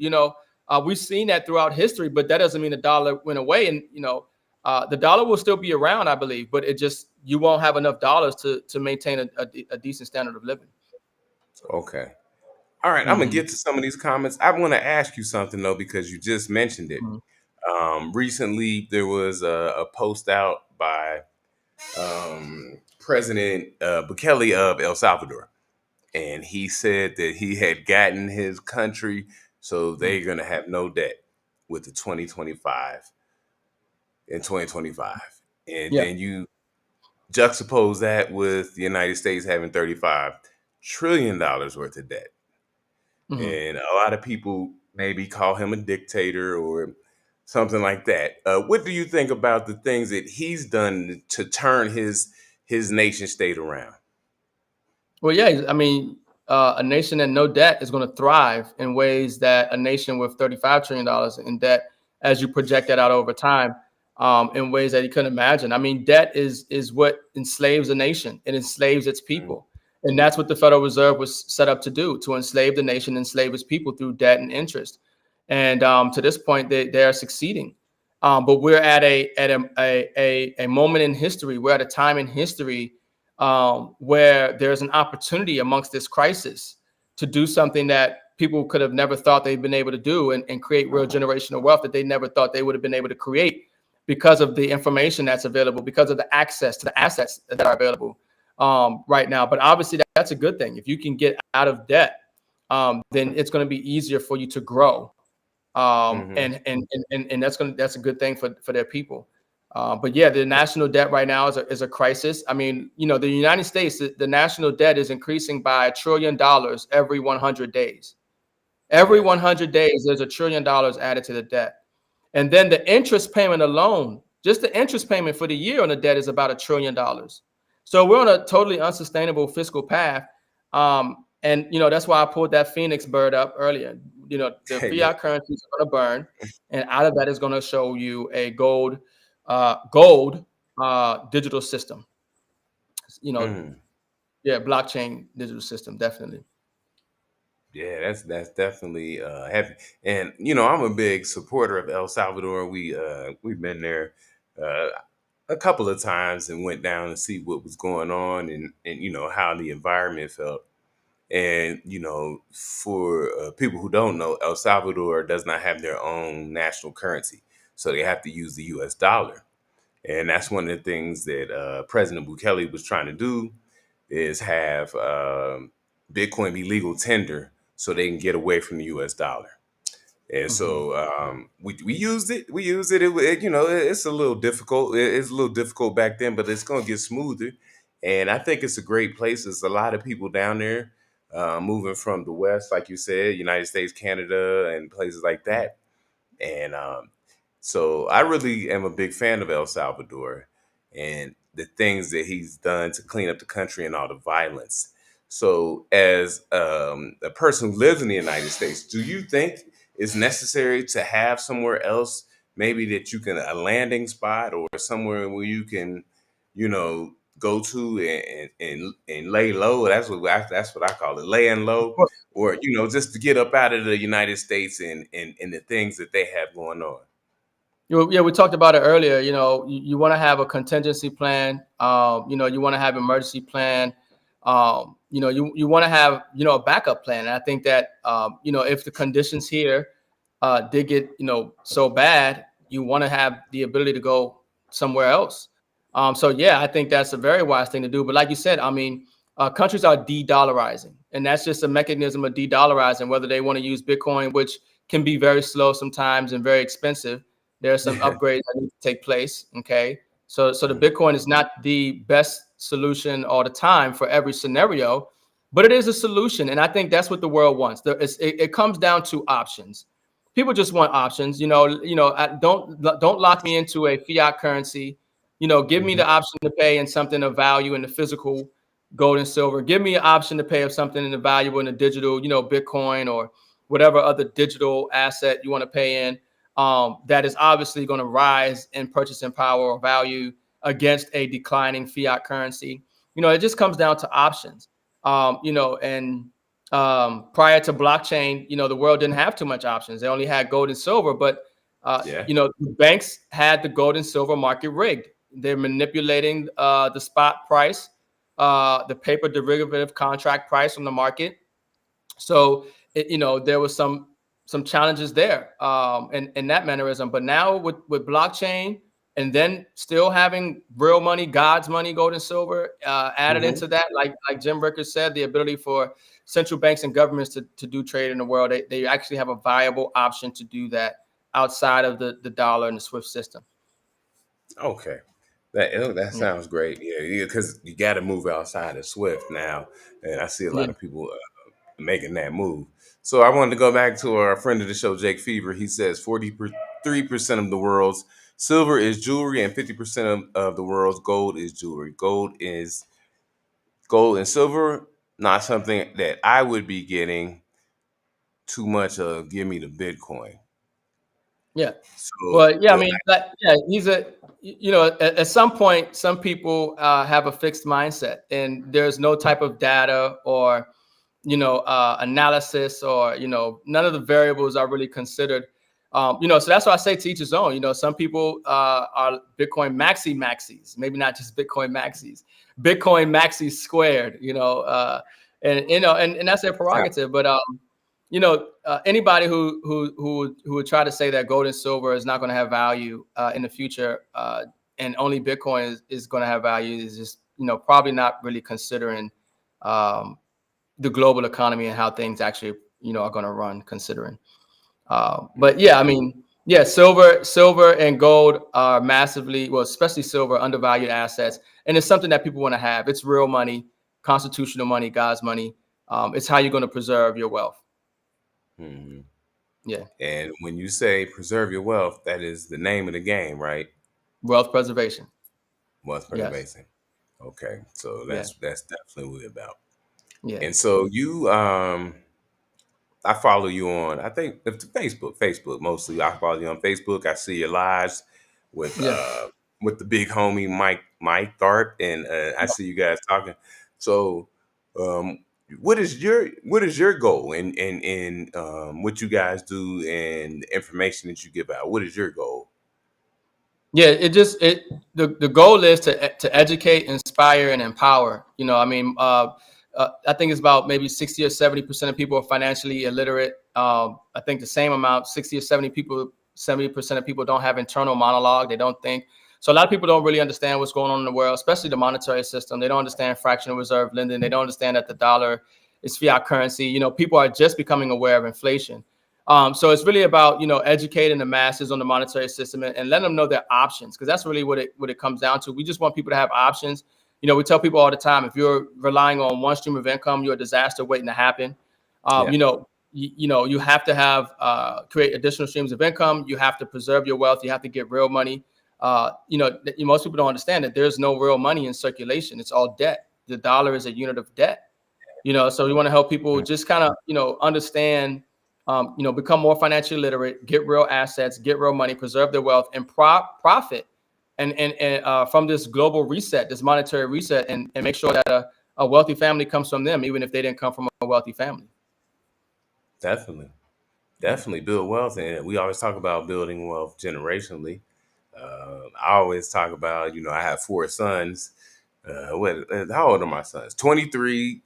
We've seen that throughout history, but that doesn't mean the dollar went away. And, the dollar will still be around, I believe, but it just, you won't have enough dollars to maintain a decent standard of living. Okay. All right. I'm gonna Mm-hmm. get to some of these comments. I want to ask you something though, because you just mentioned it. Recently, there was a post out by President Bukele of El Salvador, and he said that he had gotten his country so they're gonna have no debt with the 2025 and 2025, and Yeah. then you juxtapose that with the United States having $35 trillion worth of debt. Mm-hmm. And a lot of people maybe call him a dictator or something like that. What do you think about the things that he's done to turn his nation state around? Well, yeah, I mean, a nation in no debt is going to thrive in ways that a nation with $35 trillion in debt, as you project that out over time, in ways that you couldn't imagine. I mean, debt is what enslaves a nation. It enslaves its Mm, people, and that's what the Federal Reserve was set up to do: to enslave the nation, enslave its people through debt and interest. And to this point, they are succeeding. But we're at a moment in history. We're at a time in history where there's an opportunity amongst this crisis to do something that people could have never thought they'd been able to do, and create real generational wealth that they never thought they would have been able to create because of the information that's available, because of the access to the assets that are available right now. But obviously, that's a good thing. If you can get out of debt, then it's going to be easier for you to grow. mhm. And that's a good thing for their people. But yeah, the national debt right now is a crisis. I mean, the United States, the national debt is increasing by $1 trillion every 100 days. Every Yeah. 100 days, there's $1 trillion added to the debt. And then the interest payment alone, just the interest payment for the year on the debt is about $1 trillion. So we're on a totally unsustainable fiscal path. And that's why I pulled that Phoenix bird up earlier. The Yeah. fiat currencies are going to burn, and out of that is going to show you a gold digital system. You know, Mm. yeah, blockchain digital system, definitely. Yeah, that's definitely heavy. And I'm a big supporter of El Salvador. We've been there uh, a couple of times and went down to see what was going on, and how the environment felt. And for people who don't know, El Salvador does not have their own national currency, so they have to use the U.S. dollar. And that's one of the things that President Bukele was trying to do, is have Bitcoin be legal tender so they can get away from the U.S. dollar. And Hmm. so we used it. We used it. It's a little difficult. It's a little difficult back then, but it's going to get smoother. And I think it's a great place. There's a lot of people down there moving from the West, like you said, United States, Canada, and places like that. And so I really am a big fan of El Salvador and the things that he's done to clean up the country and all the violence. So, as a person who lives in the United States, do you think it's necessary to have somewhere else, maybe that you can, a landing spot or somewhere where you can, go to and lay low? That's what I call it, laying low, or just to get up out of the United States and the things that they have going on. Yeah, we talked about it earlier. You want to have a contingency plan. You want to have emergency plan. You want to have a backup plan. And I think that if the conditions here did get so bad, you want to have the ability to go somewhere else. So yeah, I think that's a very wise thing to do. But like you said, I mean, countries are de-dollarizing, and that's just a mechanism of de-dollarizing. Whether they want to use Bitcoin, which can be very slow sometimes and very expensive. There are some upgrades that need to take place. Okay. So the Bitcoin is not the best solution all the time for every scenario, but it is a solution. And I think that's what the world wants. It comes down to options. People just want options. Don't lock me into a fiat currency. Give me Mhm. the option to pay in something of value in the physical gold and silver. Give me an option to pay of something in the valuable in the digital, Bitcoin or whatever other digital asset you want to pay in. That is obviously going to rise in purchasing power or value against a declining fiat currency. It just comes down to options. And prior to blockchain, the world didn't have too much options. They only had gold and silver, but Yeah. the banks had the gold and silver market rigged. They're manipulating the spot price, the paper derivative contract price on the market. So there was some challenges there in that mannerism. But now with blockchain, and then still having real money, God's money, gold and silver added Mm-hmm. into that, like Jim Rickers said, the ability for central banks and governments to do trade in the world, they actually have a viable option to do that outside of the dollar and the SWIFT system. Okay. That Yeah, sounds great. Yeah, because you got to move outside of Swift now, and I see a yeah, lot of people making that move. So I wanted to go back to our friend of the show, Jake Fever. He says 43% of the world's silver is jewelry, and 50% of the world's gold is jewelry. Gold and silver, not something that I would be getting too much of. Give me the Bitcoin. yeah. So, Well, yeah, I but mean, yeah, at some point, some people have a fixed mindset, and there's no type of data or analysis, or none of the variables are really considered. So that's why I say to each his own. Some people are Bitcoin maxis, maybe not just Bitcoin maxis, Bitcoin maxis squared. And that's their prerogative. But anybody who would try to say that gold and silver is not going to have value in the future, and only Bitcoin is going to have value, is just probably not really considering um, the global economy and how things actually are going to run, considering. But yeah, I mean, yeah, silver and gold are massively, well, especially silver, undervalued assets, and it's something that people want to have. It's real money, constitutional money, God's money. It's how you're going to preserve your wealth. mhm. Yeah, And when you say preserve your wealth, that is the name of the game, right? wealth preservation. Wealth Yes. preservation. Okay, so Yeah. that's definitely what it's about. Yeah. And so I follow you on, I think Facebook mostly. I follow you on Facebook. I see your lives with Yeah. uh with the big homie Mike Tharp, and I see you guys talking. So um what is your goal in what you guys do and the information that you give out? What is your goal? Yeah, the goal is to educate, inspire, and empower. I mean, I think it's about maybe 60 or 70% of people are financially illiterate. I think the same amount, 60 or 70% of people don't have internal monologue. They don't think. So a lot of people don't really understand what's going on in the world, especially the monetary system. They don't understand fractional reserve lending. They don't understand that the dollar is fiat currency. People are just becoming aware of inflation. So it's really about educating the masses on the monetary system, and letting them know their options, because that's really what it comes down to. We just want people to have options. We tell people all the time, if you're relying on one stream of income, you're a disaster waiting to happen. Yeah, You have to have create additional streams of income. You have to preserve your wealth. You have to get real money. Most people don't understand that there's no real money in circulation. It's all debt. The dollar is a unit of debt. So we want to help people just kind of understand, become more financially literate, get real assets, get real money, preserve their wealth, and profit and from this global reset, this monetary reset, and make sure that a wealthy family comes from them, even if they didn't come from a wealthy family. definitely. Yeah. Definitely build wealth, and we always talk about building wealth generationally. I always talk about, I have four sons. How old are my sons? 23,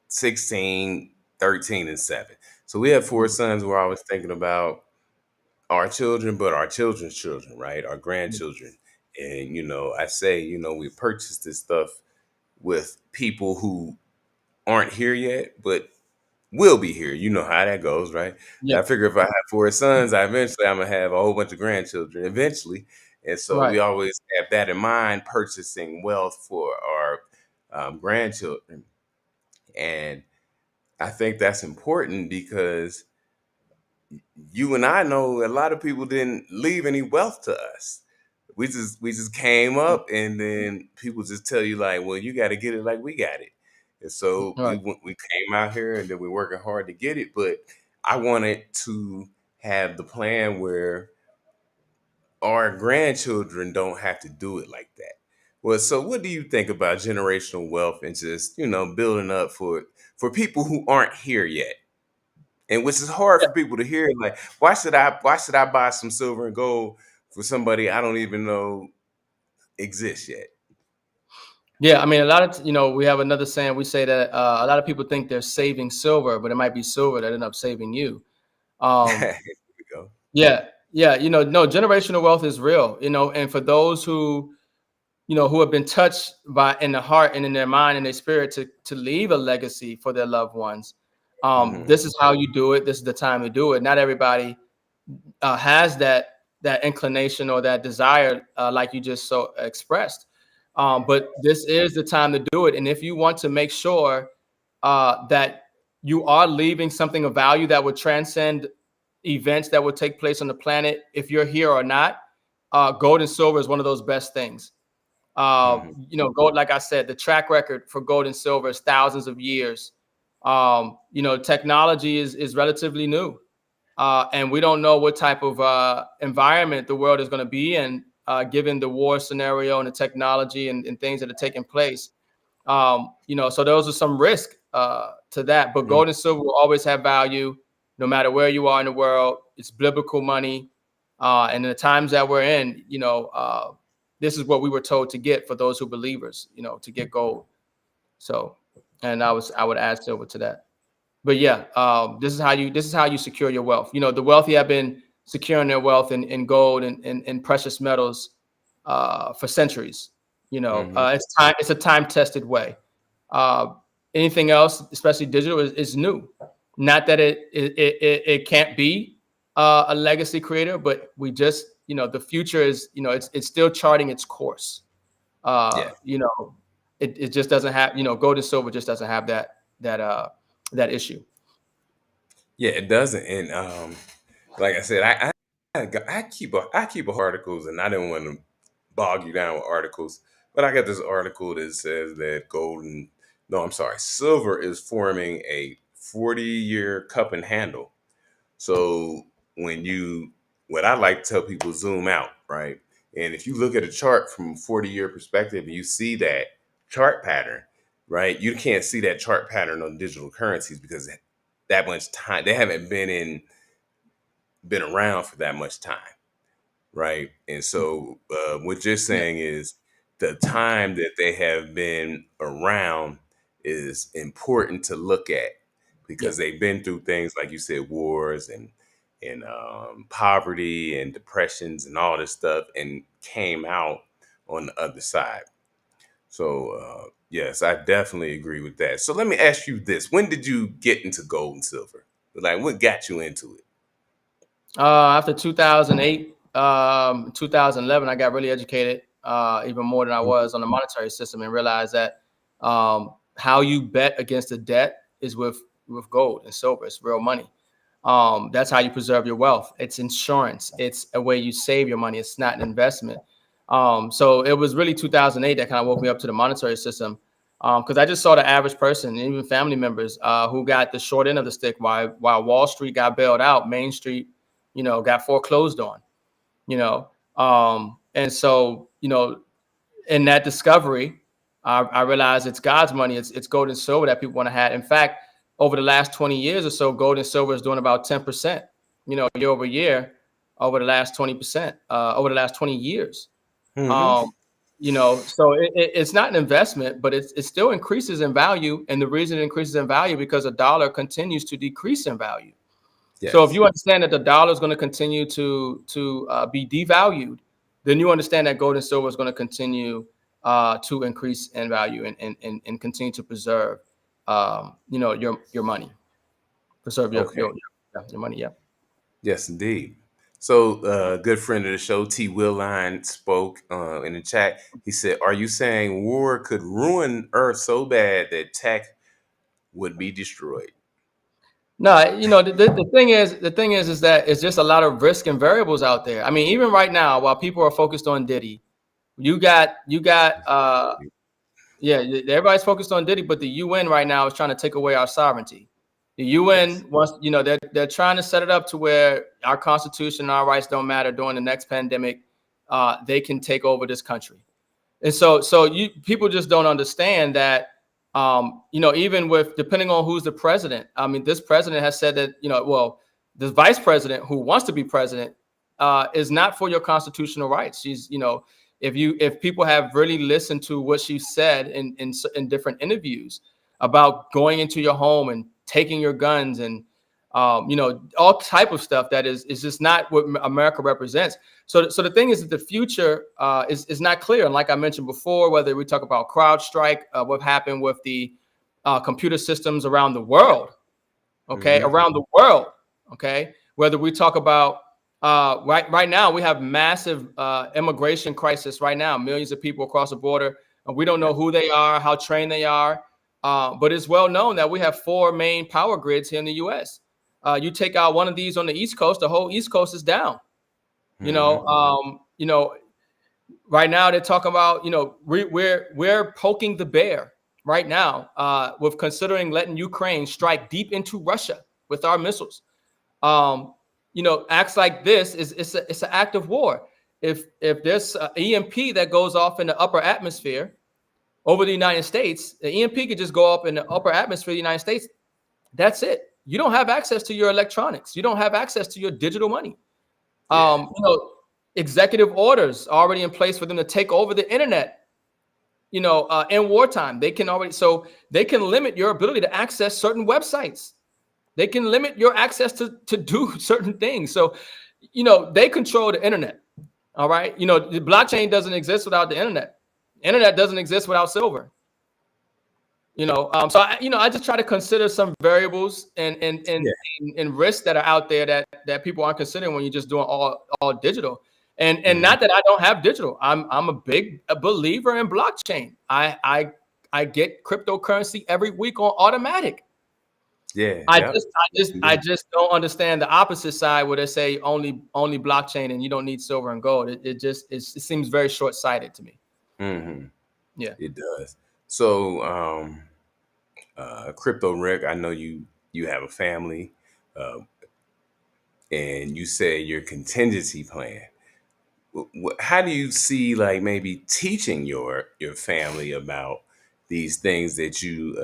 16, 13, and 7. So we have four Mhm. sons. We're always thinking about our children, but our children's children, right? Our grandchildren. And, I say, we purchased this stuff with people who aren't here yet, but will be here. You know how that goes, right? Yeah. I figure if I have four sons, I'm gonna have a whole bunch of grandchildren eventually, and so Right. we always have that in mind, purchasing wealth for our grandchildren, and I think that's important because you and I know a lot of people didn't leave any wealth to us. We just came up, and then people just tell you like, well, you got to get it like we got it. And so Right. we came out here, and then we're working hard to get it. But I wanted to have the plan where our grandchildren don't have to do it like that. Well, so what do you think about generational wealth and just building up for people who aren't here yet? And which is hard for people to hear. Like, why should I buy some silver and gold for somebody I don't even know exist yet. Yeah, I mean, a lot of we have another saying. We say that a lot of people think they're saving silver, but it might be silver that end up saving you. Um, Here we go. yeah, yeah, no, generational wealth is real. And for those who have been touched by in the heart and in their mind and their spirit to leave a legacy for their loved ones, Hmm. this is how you do it. This is the time to do it. Not everybody has that inclination or that desire, like you just so expressed. But this is the time to do it. And if you want to make sure that you are leaving something of value that would transcend events that would take place on the planet, if you're here or not, gold and silver is one of those best things. Hmm. Gold, like I said, the track record for gold and silver is thousands of years. Technology is relatively new. And we don't know what type of environment the world is going to be in, given the war scenario and the technology and things that are taking place. So those are some risk to that. But gold and silver will always have value, no matter where you are in the world. It's biblical money, and in the times that we're in, this is what we were told to get for those who believers, to get gold. So, and I would add silver to that. But yeah, this is how you secure your wealth. The wealthy have been securing their wealth in gold and precious metals for centuries. Hmm. It's a time tested way. Uh, Anything else, especially digital, is new. Not that it can't be a legacy creator, but we just the future is it's still charting its course. Yeah. Uh, you know, it just doesn't have gold and silver just doesn't have that issue. Yeah, it doesn't. And like I said, I keep articles, and I didn't want to bog you down with articles, but I got this article that says that no, I'm sorry, silver is forming a 40-year cup and handle. So when you, what I like to tell people, zoom out, right? And if you look at a chart from a 40-year perspective, and you see that chart pattern, right? You can't see that chart pattern on digital currencies because that much time they haven't been around for that much time, right? And so what you're Yeah, saying is the time that they have been around is important to look at yeah, because they've been through things like you said, wars and poverty and depressions and all this stuff, and came out on the other side. So yes, I definitely agree with that. So let me ask you this: when did you get into gold and silver? Like, what got you into it? After 2008, 2011, I got really educated, even more than I was on the monetary system, and realized that how you bet against the debt is with gold and silver. It's real money. That's how you preserve your wealth. It's insurance. It's a way you save your money. It's not an investment. So it was really 2008 that kind of woke me up to the monetary system, because I just saw the average person, and even family members, who got the short end of the stick while Wall Street got bailed out, Main Street, got foreclosed on. And so in that discovery, I realized it's God's money. It's gold and silver that people want to have. In fact, over the last 20 years or so, gold and silver is doing about 10%, year over year, over the last 20%, over the last 20 years. Hmm. Um, so it's not an investment, but it still increases in value. And the reason it increases in value because a dollar continues to decrease in value. So if Yes. you understand that the dollar is going to continue to be devalued, then you understand that gold and silver is going to continue to increase in value and continue to preserve, your money, preserve Okay. your money. Yeah. Yes, indeed. So, good friend of the show, T. Willine, spoke in the chat. He said, "Are you saying war could ruin Earth so bad that tech would be destroyed?" No, the thing is that it's just a lot of risk and variables out there. I mean, even right now, while people are focused on Diddy, you got yeah, everybody's focused on Diddy, but the UN right now is trying to take away our sovereignty. The Yes. UN wants, they're trying to set it up to where our constitution, our rights don't matter during the next pandemic. They can take over this country. And so you people just don't understand that, even with depending on who's the president. I mean, this president has said that, well, the vice president who wants to be president is not for your constitutional rights. She's, if people have really listened to what she said in different interviews about going into your home and taking your guns and all type of stuff that is just not what America represents. So the thing is that the future is not clear. And like I mentioned before, whether we talk about CrowdStrike, what happened with the computer systems around the world, okay, around the world, okay, whether we talk about right now we have massive immigration crisis right now, millions of people across the border, and we don't know who they are, how trained they are, but it's well known that we have 4 main power grids here in the U.S. You take out one of these on the East Coast, the whole East Coast is down. Right now they're talking about, we're poking the bear right now with considering letting Ukraine strike deep into Russia with our missiles. Acts like this it's an act of war. If there's an EMP that goes off in the upper atmosphere over the United States, the EMP could just go up in the upper atmosphere of the United States. That's it. You don't have access to your electronics. You don't have access to your digital money. Executive orders already in place for them to take over the internet. In wartime, they can limit your ability to access certain websites. They can limit your access to do certain things. So, they control the internet. All right. The blockchain doesn't exist without the internet. Internet doesn't exist without silver. So I just try to consider some variables and risks that are out there that people aren't considering when you're just doing all digital. And not that I don't have digital. I'm a big believer in blockchain. I get cryptocurrency every week on automatic. Yeah. I just don't understand the opposite side where they say only blockchain and you don't need silver and gold. It seems very short-sighted to me. Mm-hmm. Yeah, it does. So, Crypto Rick, I know you have a family, and you say your contingency plan. How do you see, like, maybe teaching your family about these things that you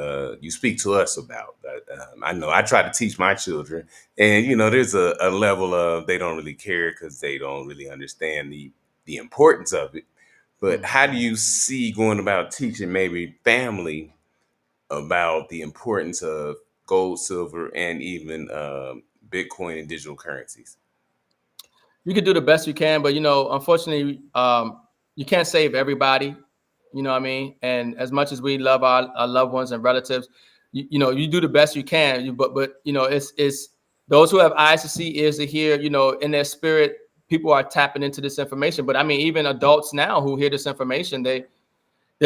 speak to us about? I know I try to teach my children, and there's a level of they don't really care because they don't really understand the importance of it. But how do you see going about teaching maybe family about the importance of gold, silver, and even Bitcoin and digital currencies? you can do the best you can, but unfortunately, you can't save everybody. You know what I mean? And as much as we love our loved ones and relatives, you do the best you can. But it's those who have eyes to see, ears to hear. In their spirit, people are tapping into this information. But I mean, even adults now who hear this information, they're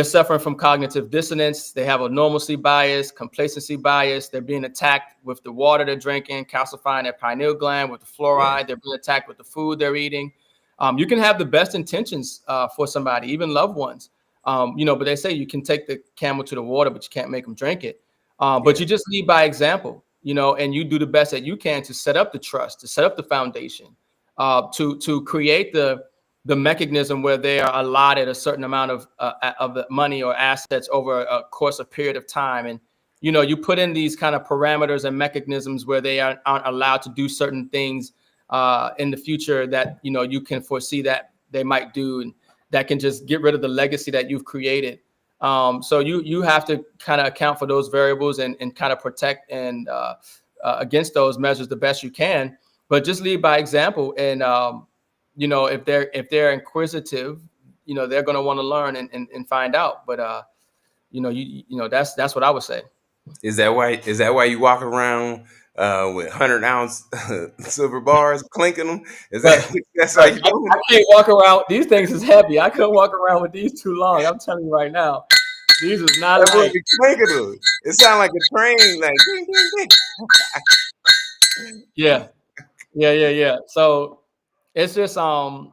suffering from cognitive dissonance. They have a normalcy bias, complacency bias. They're being attacked with the water they're drinking, calcifying their pineal gland with the fluoride. They're being attacked with the food they're eating. You can have the best intentions for somebody, even loved ones. But they say you can take the camel to the water, but you can't make them drink it. But you just lead by example, and you do the best that you can to set up the trust, to set up the foundation, to create the mechanism where they are allotted a certain amount of the money or assets over a course of period of time. And, you put in these kind of parameters and mechanisms where they aren't allowed to do certain things in the future that, you can foresee that they might do, and that can just get rid of the legacy that you've created. So you have to kind of account for those variables and kind of protect and against those measures the best you can, but just lead by example. And, if they're inquisitive, they're going to want to learn and find out. But that's what I would say. Is that why you walk around with 100-ounce silver bars, clinking them? That's how you doing? I can't walk around. These things is heavy. I couldn't walk around with these too long. I'm telling you right now, these is not light. Clinking them. It sounds like a train, like ding, ding, ding. Yeah. So it's just you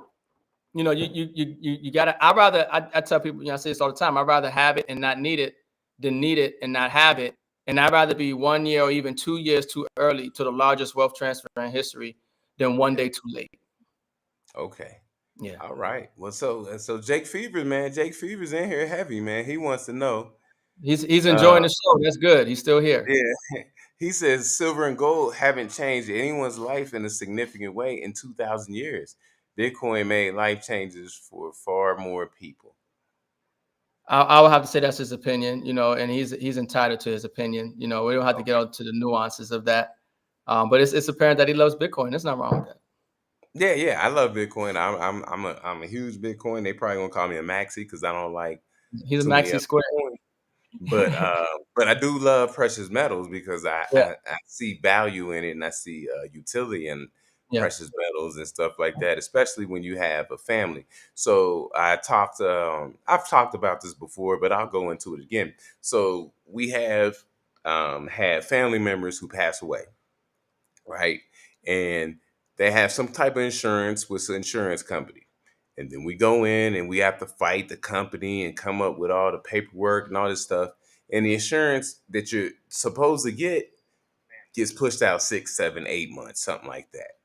gotta. I tell people, I say this all the time. I'd rather have it and not need it than need it and not have it. And I'd rather be 1 year or even 2 years too early to the largest wealth transfer in history than one day too late. Okay. Yeah. All right. Well, so Jake Fevers, man. Jake Fevers in here heavy, man. He wants to know. He's enjoying the show. That's good. He's still here. Yeah. He says silver and gold haven't changed anyone's life in a significant way in 2,000 years. Bitcoin made life changes for far more people. I would have to say that's his opinion, and he's entitled to his opinion. We don't have to get Okay. into the nuances of that. But it's apparent that he loves Bitcoin. There's nothing wrong with that. Yeah, yeah, I love Bitcoin. I'm a huge Bitcoin. They probably gonna call me a maxi because I don't like He's a too many maxi other square. coins. But I do love precious metals because Yeah, I see value in it, and I see utility in yeah. precious metals and stuff like that, especially when you have a family. So I've talked about this before, but I'll go into it again. So we have had family members who pass away, right? And they have some type of insurance with an insurance company. And then we go in and we have to fight the company and come up with all the paperwork and all this stuff. And the insurance that you're supposed to get gets pushed out 6, 7, 8 months, something like that.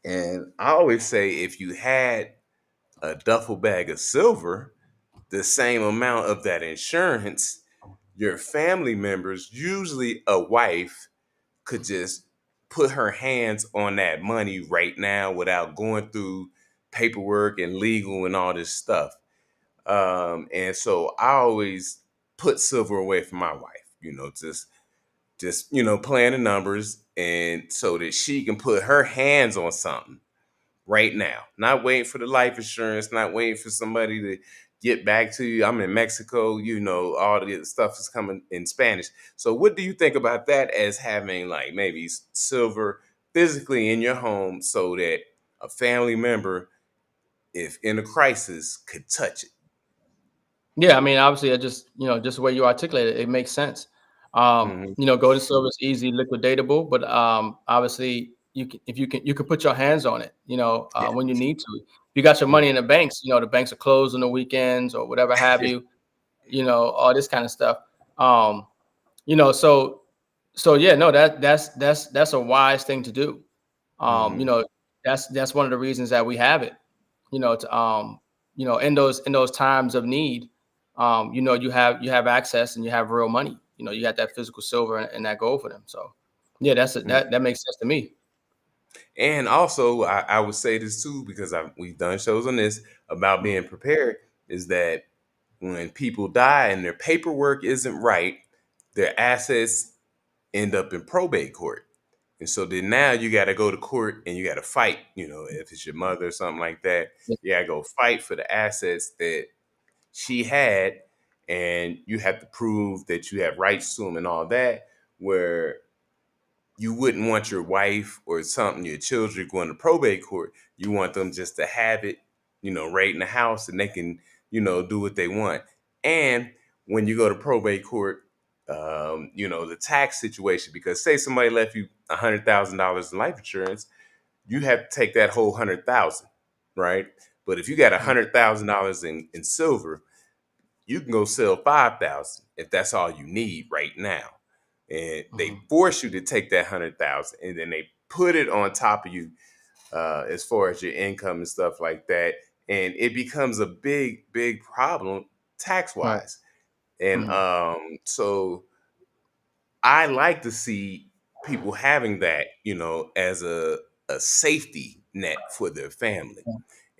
And I always say if you had a duffel bag of silver, the same amount of that insurance, your family members, usually a wife, could just put her hands on that money right now without going through paperwork and legal and all this stuff. And so I always put silver away for my wife, just playing the numbers and so that she can put her hands on something right now. Not waiting for the life insurance, not waiting for somebody to get back to you. I'm in Mexico, all the stuff is coming in Spanish. So what do you think about that as having like maybe silver physically in your home so that a family member, if in a crisis, could touch it? Yeah, I mean, obviously, I just the way you articulate it, it makes sense. Hmm. Gold and silver is easy liquidatable, but obviously, you can put your hands on it. Yeah. When you need to. If you got your money in the banks, the banks are closed on the weekends or whatever have you. All this kind of stuff. Um, so yeah, no, that's a wise thing to do. Um, you Hmm. know, that's one of the reasons that we have it. To in those times of need, you have access and you have real money. You got that physical silver and that gold for them. So yeah, that makes sense to me. And also, I would say this too because we've done shows on this about being prepared. Is that when people die and their paperwork isn't right, their assets end up in probate court. And so then now you got to go to court and you got to fight, if it's your mother or something like that, Yeah. you got to go fight for the assets that she had. And you have to prove that you have rights to them and all that, where you wouldn't want your wife or something, your children going to probate court. You want them just to have it, right in the house and they can, do what they want. And when you go to probate court, the tax situation, because say somebody left you $100,000 in life insurance, you have to take that whole 100,000, right? But if you got $100,000 in silver, you can go sell 5,000 if that's all you need right now. And they Mhm. force you to take that 100,000 and then they put it on top of you as far as your income and stuff like that. And it becomes a big, big problem tax Right. wise. And Mhm. so I like to see people having that, as a safety net for their family. Yeah.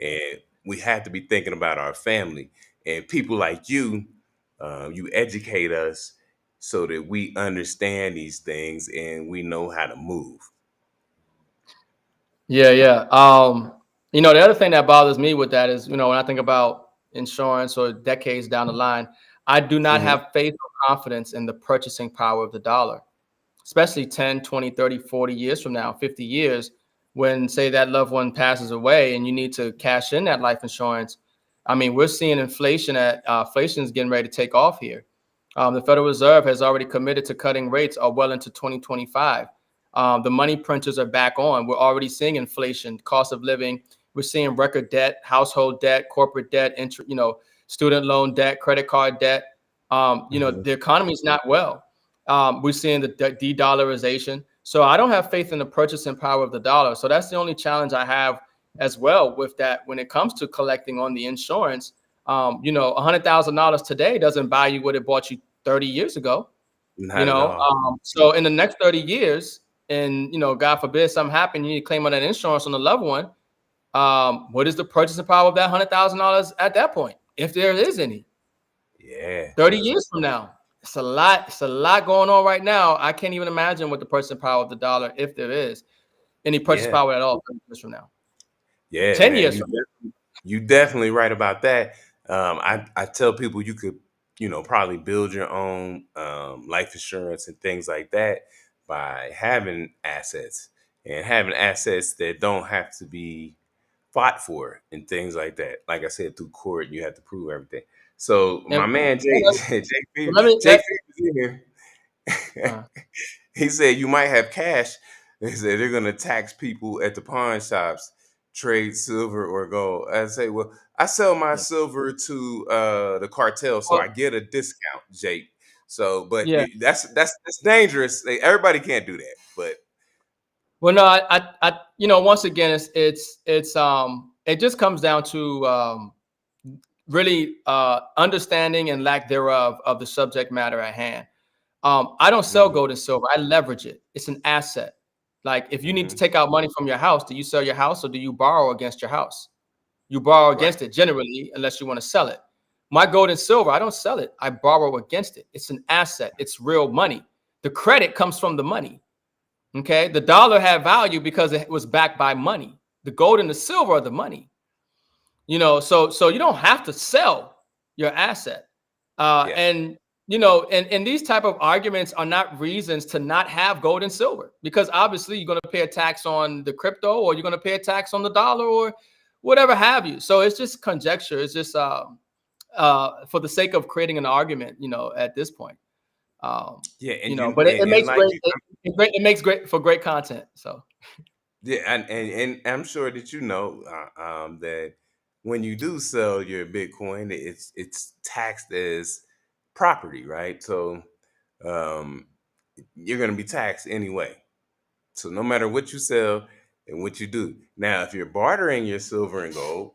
And we have to be thinking about our family. And people like you, you educate us so that we understand these things and we know how to move. Yeah, yeah. The other thing that bothers me with that is, when I think about insurance or decades down the line, I do not Hmm. have faith or confidence in the purchasing power of the dollar, especially 10, 20, 30, 40 years from now, 50 years, when say that loved one passes away and you need to cash in that life insurance. I mean, we're seeing inflation is getting ready to take off here. The Federal Reserve has already committed to cutting rates well into 2025. The money printers are back on. We're already seeing inflation, cost of living. We're seeing record debt, household debt, corporate debt, student loan debt, credit card debt. Hmm. The economy is not well. We're seeing the de-dollarization. So I don't have faith in the purchasing power of the dollar. So that's the only challenge I have as well with that when it comes to collecting on the insurance. $100,000 today doesn't buy you what it bought you 30 years ago. Not at all. So in the next 30 years, and God forbid something happen, you need to claim on that insurance on the loved one. What is the purchasing power of that $100,000 at that point, if there is any? Yeah. 30 years from now, it's a lot. It's a lot going on right now. I can't even imagine what the purchasing power of the dollar, if there is any purchase Yeah. power at all, 30 years from now. Yeah, 10 man. years from You definitely right about that. I tell people you could, probably build your own life insurance and things like that by having assets and having assets that don't have to be fought for and things like that. Like I said, through court, you have to prove everything. So now. my man Let me. Jake is in here. Uh, He said you might have cash. They said they're gonna tax people at the pawn shops, trade silver or gold. I say, well, I sell my yeah. silver to the cartel, so Well, I get a discount, Jake. So, but yeah. that's dangerous. Everybody can't do that, but Well, no, once again, it just comes down to really understanding and lack thereof of the subject matter at hand. I don't sell mm-hmm, gold and silver. I leverage it. It's an asset. Like if you need to mm-hmm, take out money from your house, do you sell your house or do you borrow against your house? You borrow right, against it generally, unless you want to sell it. My gold and silver, I don't sell it. I borrow against it. It's an asset. It's real money. The credit comes from the money. Okay. The dollar had value because it was backed by money. The gold and the silver are the money. So you don't have to sell your asset. yeah, And these type of arguments are not reasons to not have gold and silver, because obviously you're going to pay a tax on the crypto, or you're going to pay a tax on the dollar, or whatever have you. So it's just conjecture. It's just for the sake of creating an argument, at this point. yeah, But it and makes like great you, it makes great for great content. So yeah, and I'm sure that that when you do sell your Bitcoin, it's taxed as property, right? So um, you're going to be taxed anyway. So no matter what you sell and what you do. Now, if you're bartering your silver and gold,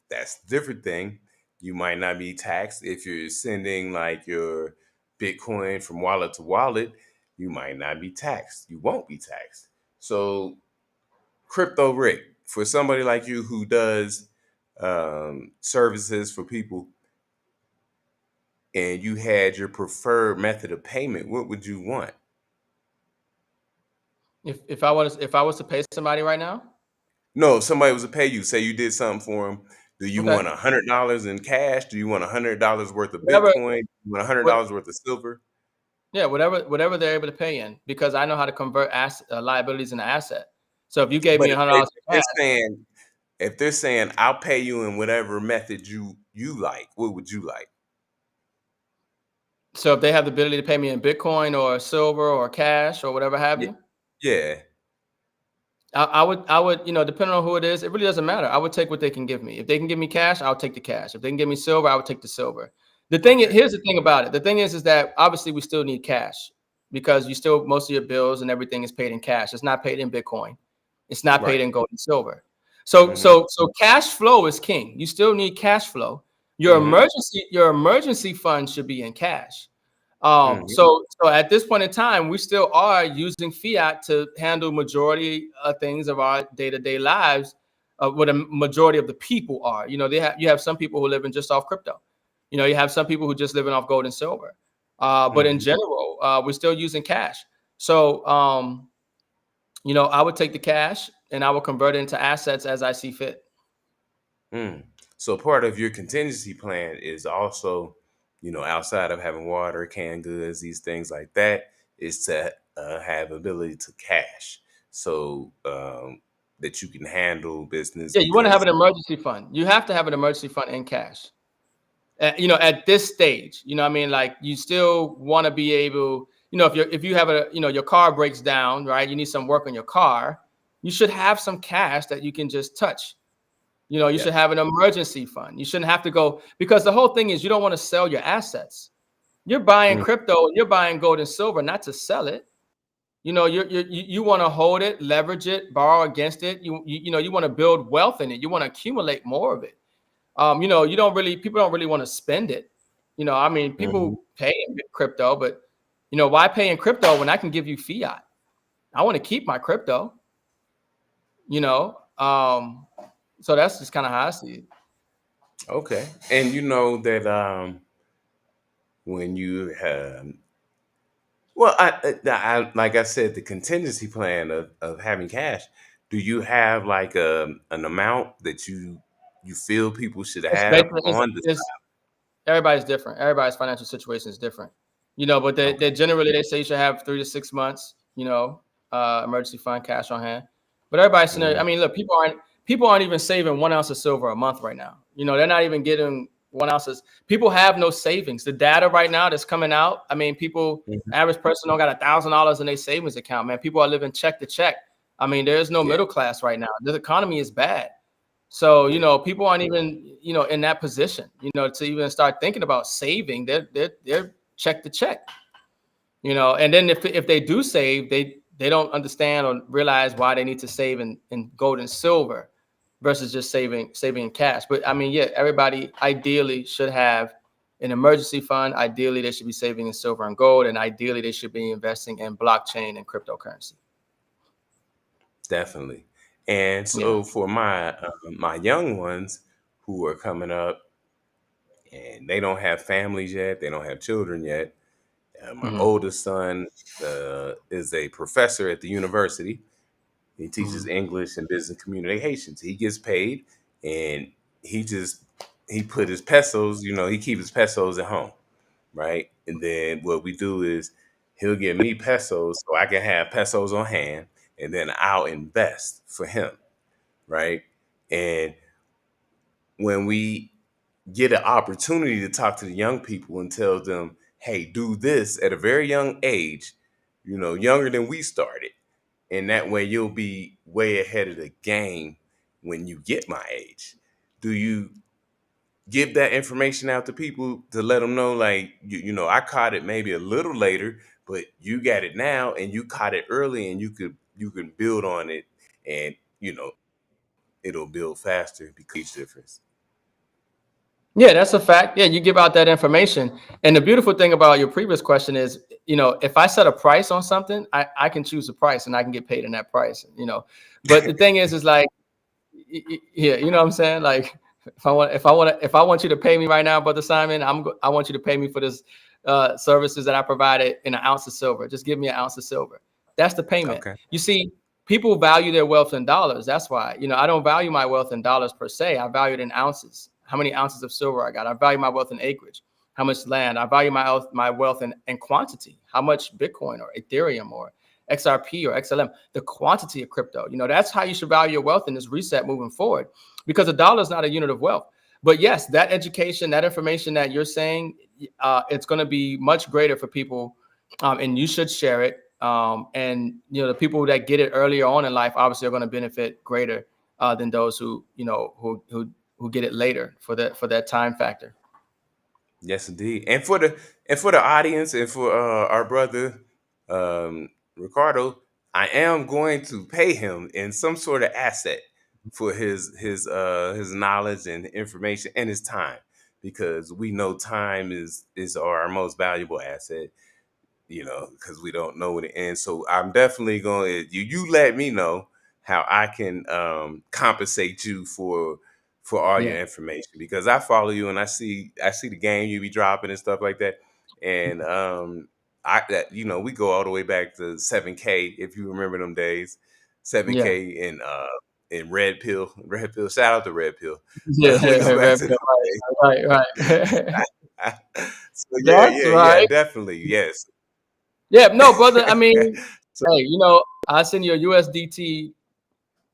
that's a different thing. You might not be taxed. If you're sending like your Bitcoin from wallet to wallet, you might not be taxed. You won't be taxed. So Crypto Rick, for somebody like you who does services for people and you had your preferred method of payment, what would you want? if I was to pay somebody right now, No, if somebody was to pay you, say you did something for them, do you okay, want $100 in cash? Do you want $100 worth of whatever, Bitcoin? Do you want what, $100 worth of silver? yeah, whatever they're able to pay in, because I know how to convert liabilities into asset. So if you gave But me $100 if cash, they're saying I'll pay you in whatever method you like, what would you like? so if they have the ability to pay me in Bitcoin or silver or cash or whatever have Yeah, you, yeah, I would, depending on who it is, it really doesn't matter. I would take what they can give me. If they can give me cash, I'll take the cash. If they can give me silver, I would take the silver. okay, Here's the thing about it. The thing is that obviously we still need cash, because most of your bills and everything is paid in cash. It's not paid in Bitcoin. It's not paid right. in gold and silver. So Mm-hmm. so so cash flow is king. You still need cash flow. Your Mm-hmm. emergency fund should be in cash. Mm-hmm. So at this point in time, we still are using fiat to handle majority of things of our day-to-day lives. What a majority of the people are, you have some people who live in just off crypto. You have some people who just living off gold and silver. But in Mm-hmm. general, we're still using cash. So, I would take the cash and I will convert it into assets as I see fit. Mm. So part of your contingency plan is also, outside of having water, canned goods, these things like that, is to have ability to cash, so that you can handle business Yeah, you want to have because an emergency fund. You have to have an emergency fund in cash. At this stage, I mean, like, you still want to be able, if you have your car breaks down, right? You need some work on your car. You should have some cash that you can just touch. You yeah. should have an emergency fund. You shouldn't have to go, because the whole thing is you don't want to sell your assets. You're buying Mm, crypto, you're buying gold and silver, not to sell it. You want to hold it, leverage it, borrow against it. You want to build wealth in it. You want to accumulate more of it. People don't really want to spend it. I mean, mhm. people pay in crypto, but Why pay in crypto when I can give you fiat? I want to keep my crypto. You know, so that's just kind of how I see it. Okay, and you know that when you well, like I said, the contingency plan of having cash. Do you have like an amount that you feel people should It's have basically on the it's everybody's different. Everybody's financial situation is different. But side? they Okay. generally they say you should have 3 to 6 months, emergency fund cash on hand. But everybody's scenario, I Mhm. mean, look, people aren't even saving 1 ounce of silver a month right now. They're not even getting 1 ounces. People have no savings. The data right now that's coming out, I mean, Mhm. average person don't got $1,000 in their savings account, man. People are living check to check. I mean, there's no Yeah, middle class right now. The economy is bad. So, yeah, people aren't even, in that position, to even start thinking about saving. They're check to check, and then if they do save, they don't understand or realize why they need to save in gold and silver versus just saving in cash. But I mean, yeah, everybody ideally should have an emergency fund. Ideally, they should be saving in silver and gold, and ideally they should be investing in blockchain and cryptocurrency. definitely. And Yeah. so for my young ones who are coming up and they don't have families yet, they don't have children yet. My Hmm. oldest son is a professor at the university. He teaches Hmm. English and business communications. He gets paid, and he just he put his pesos. He keeps his pesos at home, right? And then what we do is he'll give me pesos so I can have pesos on hand, and then I'll invest for him, right? And when we get an opportunity to talk to the young people and tell them, hey, do this at a very young age, younger than we started. And that way you'll be way ahead of the game when you get my age. Do you give that information out to people to let them know, like, I caught it maybe a little later, but you got it now and you caught it early and you can build on it and, it'll build faster because of age difference. Yeah, that's a fact. Yeah, you give out that information. And the beautiful thing about your previous question is, if I set a price on something, I can choose a price and I can get paid in that price. But the thing is like, yeah, you know what I'm saying? Like, if I want you to pay me right now, Brother Simon, I want you to pay me for this services that I provided in an ounce of silver. Just give me an ounce of silver. That's the payment. Okay. You see, people value their wealth in dollars. That's why, I don't value my wealth in dollars per se. I value it in ounces. How many ounces of silver I got? I value my wealth in acreage. How much land? I value my wealth in quantity. How much Bitcoin or Ethereum or XRP or XLM, the quantity of crypto. That's how you should value your wealth in this reset moving forward, because a dollar is not a unit of wealth. But yes, that education, that information that you're saying, it's going to be much greater for people, and you should share it. And the people that get it earlier on in life obviously are going to benefit greater than those who get it later for that time factor. Yes, indeed. And for the audience and for our brother Ricardo, I am going to pay him in some sort of asset for his knowledge and information and his time, because we know time is our most valuable asset, because we don't know when it ends. So I'm definitely going to you let me know how I can compensate you for all Yeah. your information, because I follow you and I see the game you be dropping and stuff like that. And I that we go all the way back to 7K, if you remember them days. Yeah. 7K in Red Pill. Red Pill. Shout out to Red Pill. Yeah. We go back Right. to them Right. Right. days. So yeah, That's yeah, yeah, right. definitely. Yes. Yeah, no, brother. I mean, So hey, I send you a USDT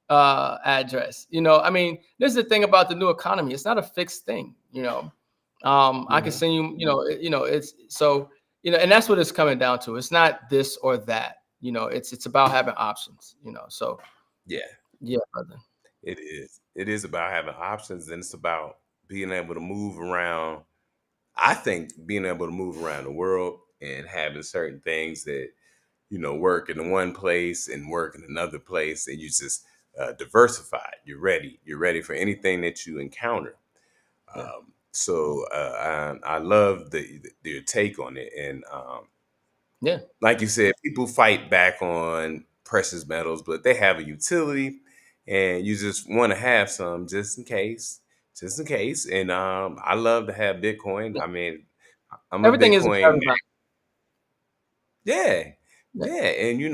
address. I mean, this is the thing about the new economy. It's not a fixed thing. I can mhm. send you. It's so and that's what it's coming down to. It's not this or that. It's about having options. So Yeah, yeah, brother. it is. It is about having options, and it's about being able to move around. I think being able to move around the world and having certain things that work in one place and work in another place, and you just diversified. You're ready. You're ready for anything that you encounter. Yeah. So I love your take on it, and Yeah. Like you said, people fight back on precious metals, but they have a utility, and you just want to have some just in case, just in case. And I love to have Bitcoin. I mean, I'm a Everything isn't for Bitcoin. everybody. Yeah, Yeah. yeah, and You're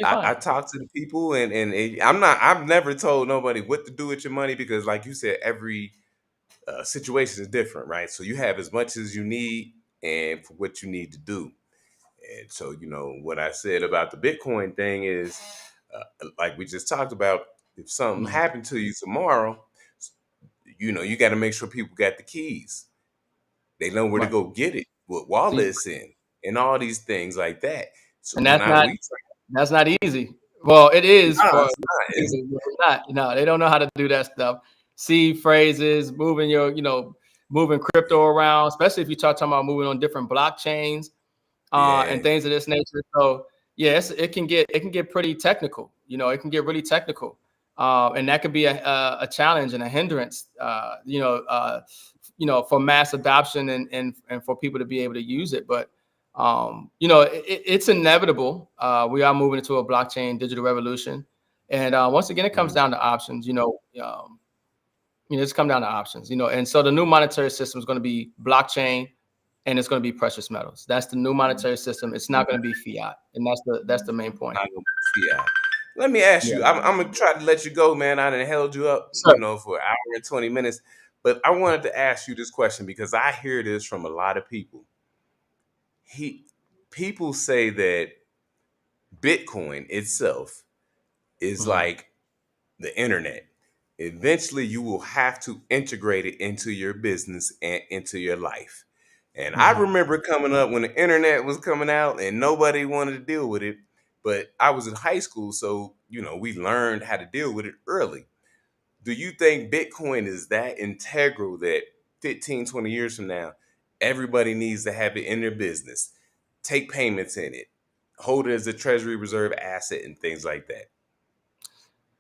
fine. I talk to the people, I'm not. I've never told nobody what to do with your money because, like you said, every situation is different, right? So you have as much as you need and for what you need to do. And so, what I said about the Bitcoin thing is, like we just talked about, if something Mhm. happened to you tomorrow, you got to make sure people got the keys. They know where to Right. go get it, what See, wallets in, and all these things like that. So and when that's I not we that's not easy. Well, it is no, for it's not. It's people, but it's not. No, they don't know how to do that stuff. Seed phrases, moving moving crypto around, especially if you talking about moving on different blockchains yeah, and things of this nature. So yes, it can get pretty technical. It can get really technical, and that could be a challenge and a hindrance. For mass adoption and for people to be able to use it. But it's inevitable. We are moving into a blockchain digital revolution, and once again, it comes mm, down to options. It's come down to options. And so the new monetary system is going to be blockchain, and it's going to be precious metals. That's the new monetary system. It's not going to be fiat, and that's the main point. not gonna be fiat. Let me ask Yeah, you. I'm gonna try to let you go, man. I done held you up, sir. for an hour and 20 minutes. But I wanted to ask you this question because I hear this from a lot of people. He People say that Bitcoin itself is Mhm. like the internet. Eventually, you will have to integrate it into your business and into your life. And I Mhm. remember coming up when the internet was coming out and nobody wanted to deal with it. But I was in high school, so we learned how to deal with it early. Do you think Bitcoin is that integral that 15, 20 years from now, everybody needs to have it in their business, take payments in it, hold it as a treasury reserve asset and things like that?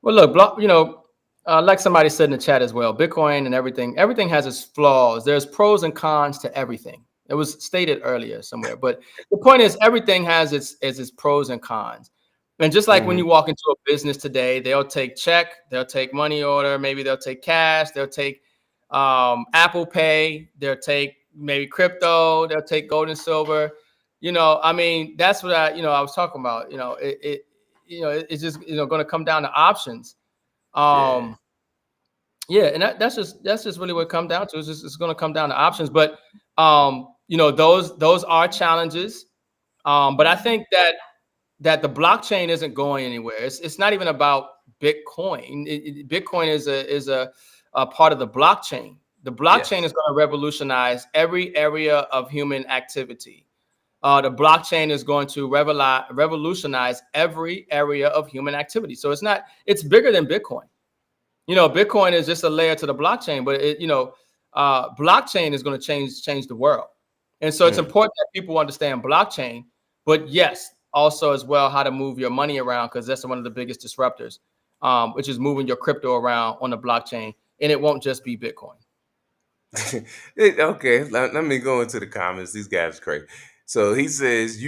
Well, look, like somebody said in the chat as well, Bitcoin and everything has its flaws. There's pros and cons to everything. It was stated earlier somewhere, but the point is, everything has its pros and cons. And just like when Hmm. you walk into a business today, they'll take check, they'll take money order, maybe they'll take cash, they'll take Apple Pay, they'll take maybe crypto, they'll take gold and silver. I mean, that's what I was talking about. It's just going to come down to options. Yeah. um yeah, and that's just really what it comes down to. It's going to come down to options. But those are challenges. But I think that the blockchain isn't going anywhere. It's not even about Bitcoin. Bitcoin is a part of the blockchain. The blockchain Yes. is going to revolutionize every area of human activity. The blockchain is going to revolutionize every area of human activity. So it's bigger than Bitcoin. Bitcoin is just a layer to the blockchain, but blockchain is going to change the world. And so it's Mm. important that people understand blockchain, but yes, also as well how to move your money around, because that's one of the biggest disruptors, which is moving your crypto around on the blockchain, and it won't just be Bitcoin. Okay, let me go into the comments. These guys are crazy. So he says,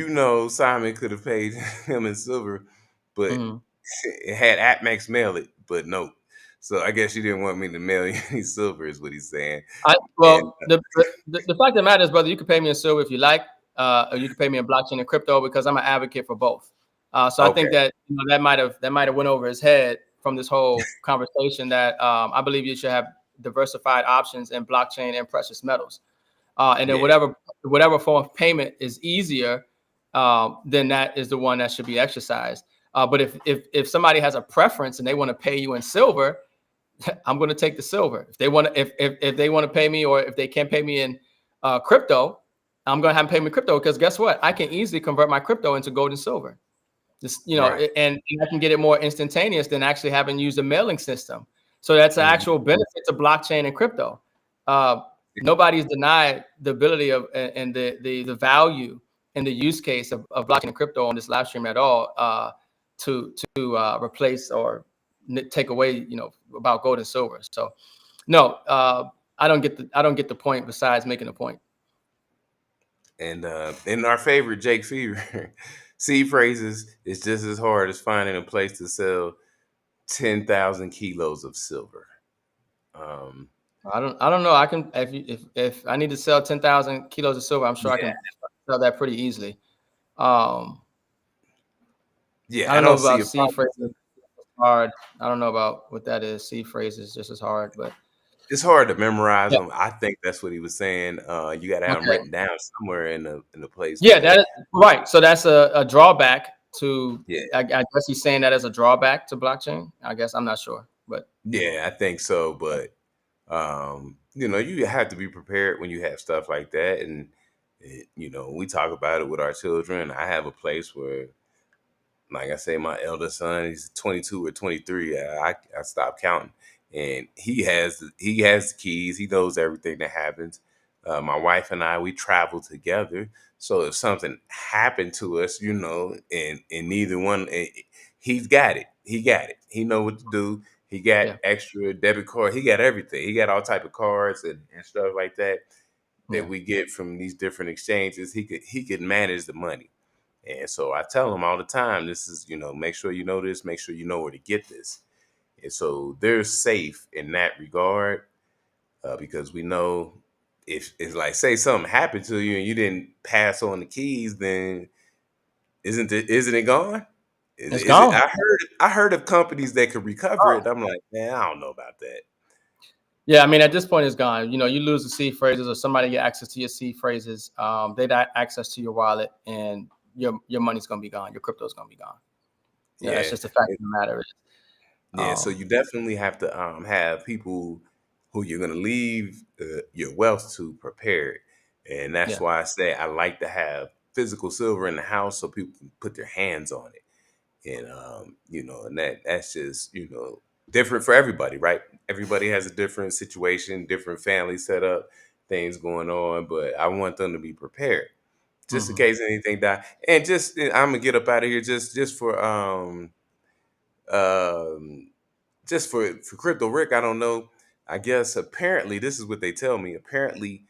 Simon could have paid him in silver, but Mhm. it had AppMax mail it, but no. So I guess you didn't want me to mail you any silver, is what he's saying. And Well, the fact of the matter is, brother, you can pay me in silver if you like, or you can pay me in blockchain and crypto, because I'm an advocate for both. So I okay, think that that might have went over his head from this whole conversation, that I believe you should have diversified options in blockchain and precious metals, and then yeah, whatever form of payment is easier, then that is the one that should be exercised. But if somebody has a preference and they want to pay you in silver, I'm going to take the silver. If they want to, if they want to pay me, or if they can't pay me in crypto, I'm going to have them pay me crypto, because guess what? I can easily convert my crypto into gold and silver. Just right. and I can get it more instantaneous than actually having used a mailing system. So that's an Mhm. actual benefit to blockchain and crypto. Uh, Nobody's denied the ability of and the value and the use case of blockchain and crypto on this live stream at all, to replace or take away about gold and silver. So no, I don't get the point besides making a point. And in our favorite Jake Fever, seed phrases is just as hard as finding a place to sell 10,000 kilos of silver. Um, I don't know. I can if I need to sell 10,000 kilos of silver, I'm sure I yeah, can sell that pretty easily. Um, yeah, I I don't know don't see about a seed problem. phrases. It's hard. I don't know about what that is. Seed phrases just as hard, but It's hard to memorize yeah. them. I think that's what he was saying. You got to have them Okay. written down somewhere in the place Yeah, where, that is right. So that's a drawback to. yeah, I guess he's saying that as a drawback to blockchain. I guess I'm not sure, but yeah, I think so. But you have to be prepared when you have stuff like that, and we talk about it with our children. I have a place where, like I say, my eldest son, he's 22 or 23. I stopped counting, and he has the keys. He knows everything that happens. My wife and I, we travel together. So if something happened to us, and neither one, he's got it. He got it. He know what to do. He got yeah, extra debit card. He got everything. He got all type of cards and stuff like that yeah, that we get from these different exchanges. He could manage the money. And so I tell them all the time, this is, make sure you know this, make sure you know where to get this. And so they're safe in that regard, because we know if it's like, say something happened to you and you didn't pass on the keys, then isn't it gone? it's Is it? gone. I heard of companies that could recover it. I'm like, man, I don't know about that. Yeah, I mean, at this point, it's gone. You lose the seed phrases, or somebody get access to your seed phrases. They got access to your wallet, and your money's gonna be gone. Your crypto's gonna be gone. Yeah, that's Yeah. just the fact of the matter. Yeah, so Um, you definitely have to have people who you're going to leave your wealth to prepared, and that's yeah, why I say I like to have physical silver in the house so people can put their hands on it, and and that's just different for everybody, right? Everybody has a different situation, different family setup, things going on, but I want them to be prepared just in hmm case anything die. And I'm gonna get up out of here um just for crypto Rick. I don't know. I guess apparently this is what they tell me. Apparently,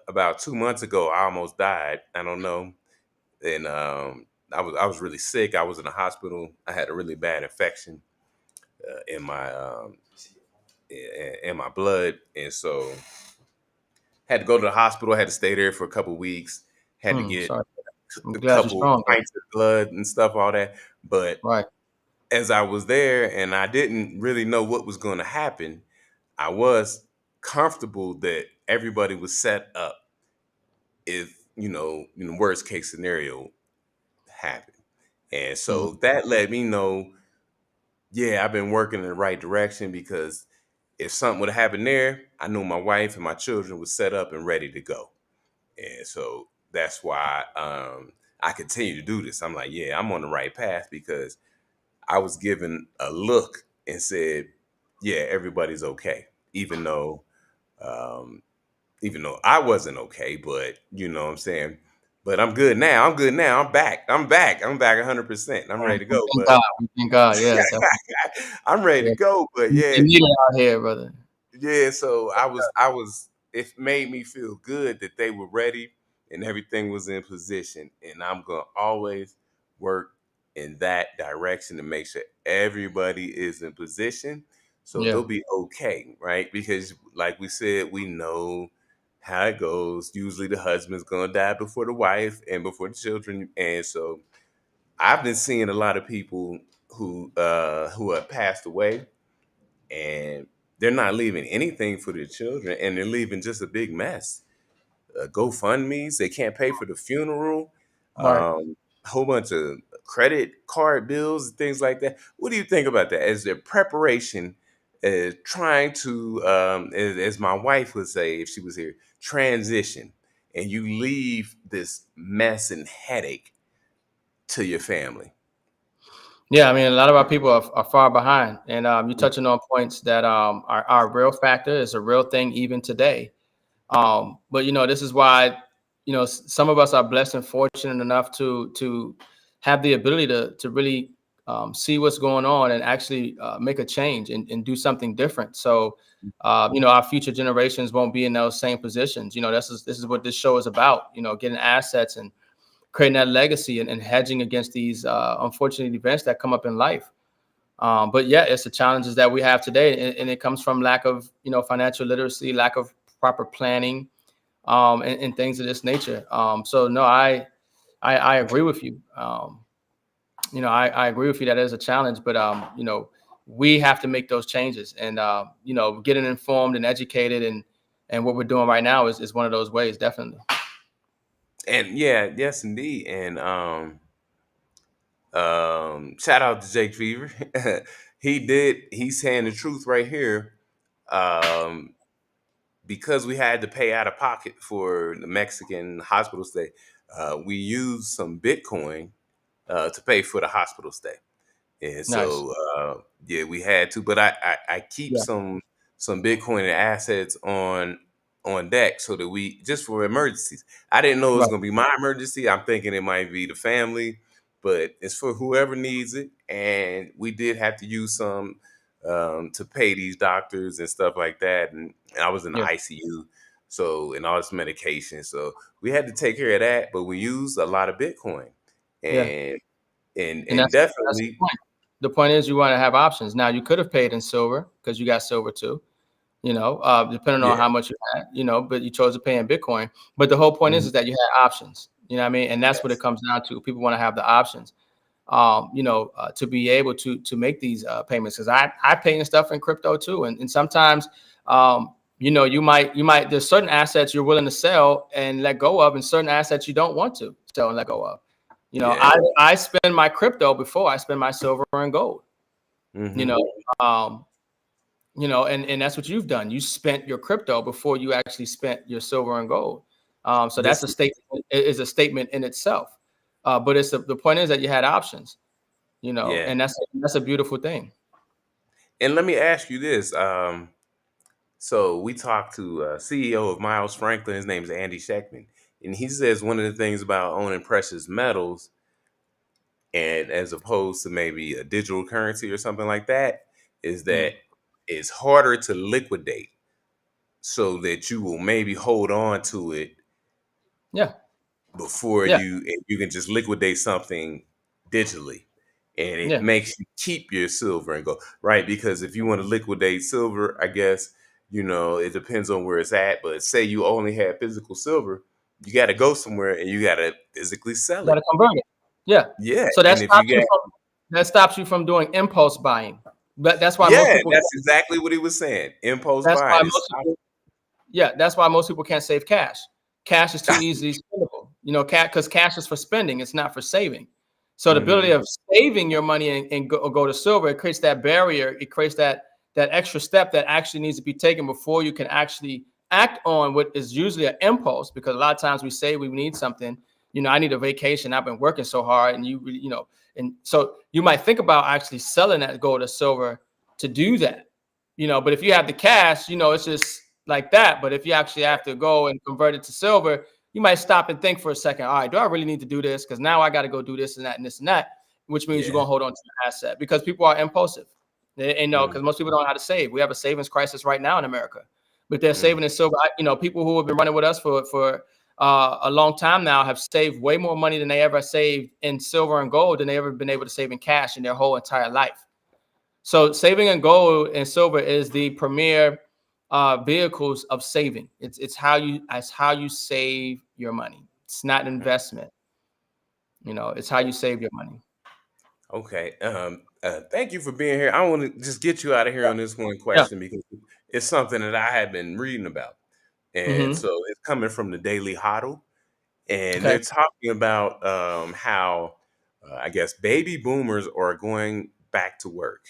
about 2 months ago, I almost died. I don't know, and I was really sick. I was in the hospital. I had a really bad infection in my blood, and so had to go to the hospital. Had to stay there for a couple weeks. Had to get Sorry, I'm a glad you're couple strong though. pints of blood and stuff, all that. But Right. as I was there, and I didn't really know what was going to happen, I was comfortable that everybody was set up if worst case scenario happened, and hmm so that let me know, yeah, I've been working in the right direction, because if something would have happened there, I knew my wife and my children was set up and ready to go, and so that's why I continue to do this. I'm like, yeah, I'm on the right path, because I was given a look and said, yeah, everybody's okay, even though um, I wasn't okay, but you know what I'm saying. But I'm good now. I'm good now. I'm back. I'm back. I'm back 100%. I'm ready to We go. thank But God. We thank God. Yeah, definitely. I'm ready to Yeah. go. But They yeah, need it out here, brother. yeah. So it made me feel good that they were ready and everything was in position. And I'm gonna always work in that direction to make sure everybody is in position so Yeah. they'll be okay, right? Because like we said, we know how it goes. Usually the husband's gonna die before the wife and before the children. And so I've been seeing a lot of people who have passed away, and they're not leaving anything for their children, and they're leaving just a big mess. GoFundMe's, they can't pay for the funeral, Right. a whole bunch of credit card bills and things like that. What do you think about that? As their preparation, trying to, as my wife would say if she was here, transition, and you leave this mess and headache to your family. Yeah, I mean, a lot of our people are far behind, and you're touching on points that are real factor. It's a real thing even today. But this is why some of us are blessed and fortunate enough to have the ability to really see what's going on and actually make a change and do something different. So, our future generations won't be in those same positions. This is what this show is about. Getting assets and creating that legacy and hedging against these unfortunate events that come up in life. But yeah, it's the challenges that we have today, and it comes from lack of financial literacy, lack of proper planning, and things of this nature. So no, I agree with you. I agree with you that is a challenge, but we have to make those changes, and getting informed and educated, and what we're doing right now is one of those ways, definitely. And yeah, yes, indeed. And shout out to Jake Fever. He's saying the truth right here. Um, because we had to pay out of pocket for the Mexican hospital stay, we used some Bitcoin to pay for the hospital stay. And Nice. so yeah, we had to. But I keep Yeah. some Bitcoin and assets on deck so that we just for emergencies. I didn't know it was Right. gonna be my emergency. I'm thinking it might be the family, but it's for whoever needs it. And we did have to use some to pay these doctors and stuff like that. And I was in the Yeah. ICU, so and all this medication. So we had to take care of that. But we used a lot of Bitcoin, Yeah. and and And and that's the definitely, point. The point is you want to have options. Now you could have paid in silver because you got silver too. Depending on yeah. how much you had, but you chose to pay in Bitcoin. But the whole point is Mhm. that you had options. You know what I mean? And that's what it Yes. comes down to. People want to have the options, to be able to make these payments. Because I pay in stuff in crypto too, and sometimes, you might there's certain assets you're willing to sell and let go of, and certain assets you don't want to sell and let go of. Yeah. I spend my crypto before I spend my silver and gold. You Hmm. know, um, and that's what you've done. You spent your crypto before you actually spent your silver and gold. So that's This a statement is a statement in itself. But the point is that you had options, yeah. and that's a beautiful thing. And let me ask you this. So we talked to CEO of Miles Franklin. His name is Andy Scheckman, and he says one of the things about owning precious metals, and as opposed to maybe a digital currency or something like that, is that Mm. it's harder to liquidate, so that you will maybe hold on to it Yeah, before yeah, you can just liquidate something digitally, and it yeah. makes you keep your silver and gold, right? Because if you want to liquidate silver, I guess it depends on where it's at, but say you only have physical silver, you got to go somewhere and you got to physically sell You got it. to convert it. Yeah. Yeah, So and if you got that stops you from doing impulse buying. But that's why most yeah, people. that's exactly what he was saying. Impulse That's why buying is most people. Yeah, that's why most people can't save cash. Cash is too easily spendable. Because cash is for spending, it's not for saving. So the ability hmm of saving your money and go to silver, it creates that barrier. It creates that extra step that actually needs to be taken before you can actually act on what is usually an impulse. Because a lot of times we say we need something. I need a vacation. I've been working so hard, and and so you might think about actually selling that gold or silver to do that. But if you have the cash, it's just like that. But if you actually have to go and convert it to silver, you might stop and think for a second. All right, do I really need to do this? Because now I got to go do this and that and this and that, which means you're yeah. gonna hold on to the asset because people are impulsive. And hmm because most people don't know how to save. We have a savings crisis right now in America, but they're hmm saving in silver. People who have been running with us for a long time now have saved way more money than they ever saved in silver and gold than they ever been able to save in cash in their whole entire life. So saving in gold and silver is the premier vehicles of saving. It's how you save your money. It's not an investment. It's how you save your money. Okay. Thank you for being here. I want to just get you out of here on this one Yeah. question because it's something that I have been reading about. And Mm-hmm. so it's coming from the Daily Huddle. And Okay. they're talking about how, I guess, baby boomers are going back to work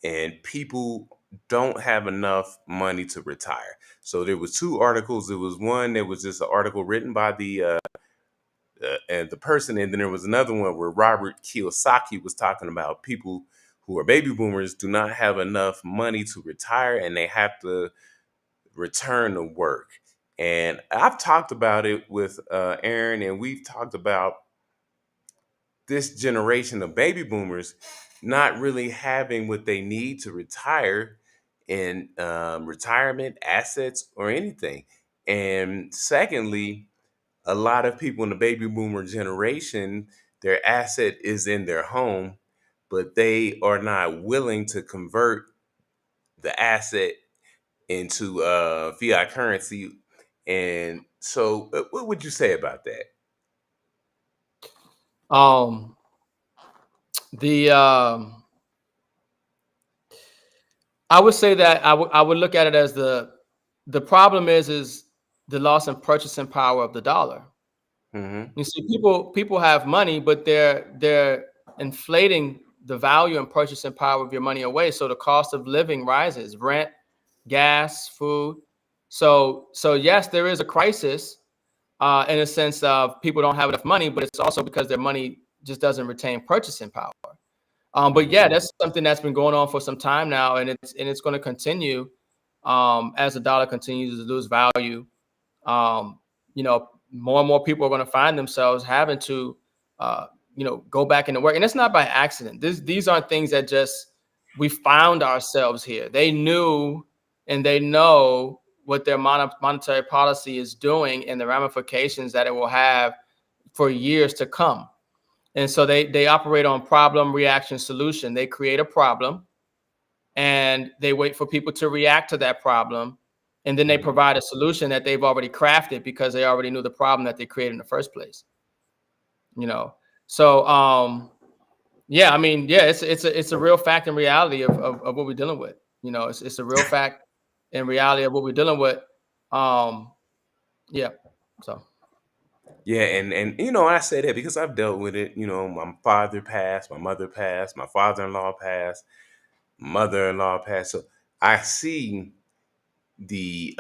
and people don't have enough money to retire. So there was two articles. There was one that was just an article written by and the person, and then there was another one where Robert Kiyosaki was talking about people who are baby boomers do not have enough money to retire and they have to return to work. And I've talked about it with Aaron, and we've talked about this generation of baby boomers. not really having what they need to retire in retirement assets or anything. And secondly, a lot of people in the baby boomer generation, their asset is in their home, but they are not willing to convert the asset into fiat currency. And so, what would you say about that? Um, the I would say that I would look at it as the problem is the loss in purchasing power of the dollar. Hmm. You see, people have money, but they're inflating the value and purchasing power of your money away. So the cost of living rises, rent, gas, food. So yes, there is a crisis in a sense of people don't have enough money, but it's also because their money just doesn't retain purchasing power. But yeah, Hmm. that's something that's been going on for some time now, and it's going to continue as the dollar continues to lose value. um, More and more people are going to find themselves having to, uh, go back into work. And it's not by accident. These aren't things that just we found ourselves here. They knew and they know what their monetary policy is doing and the ramifications that it will have for years to come. And so they operate on problem, reaction, solution. They create a problem and they wait for people to react to that problem, and then they Hmm. provide a solution that they've already crafted because they already knew the problem that they created in the first place. you know so yeah, I mean, yeah, it's a real fact and reality of what we're dealing with. It's a real fact and reality of what we're dealing with. um yeah, so Yeah, and I say that because I've dealt with it. My father passed, my mother passed, my father-in-law passed, mother-in-law passed. So I see the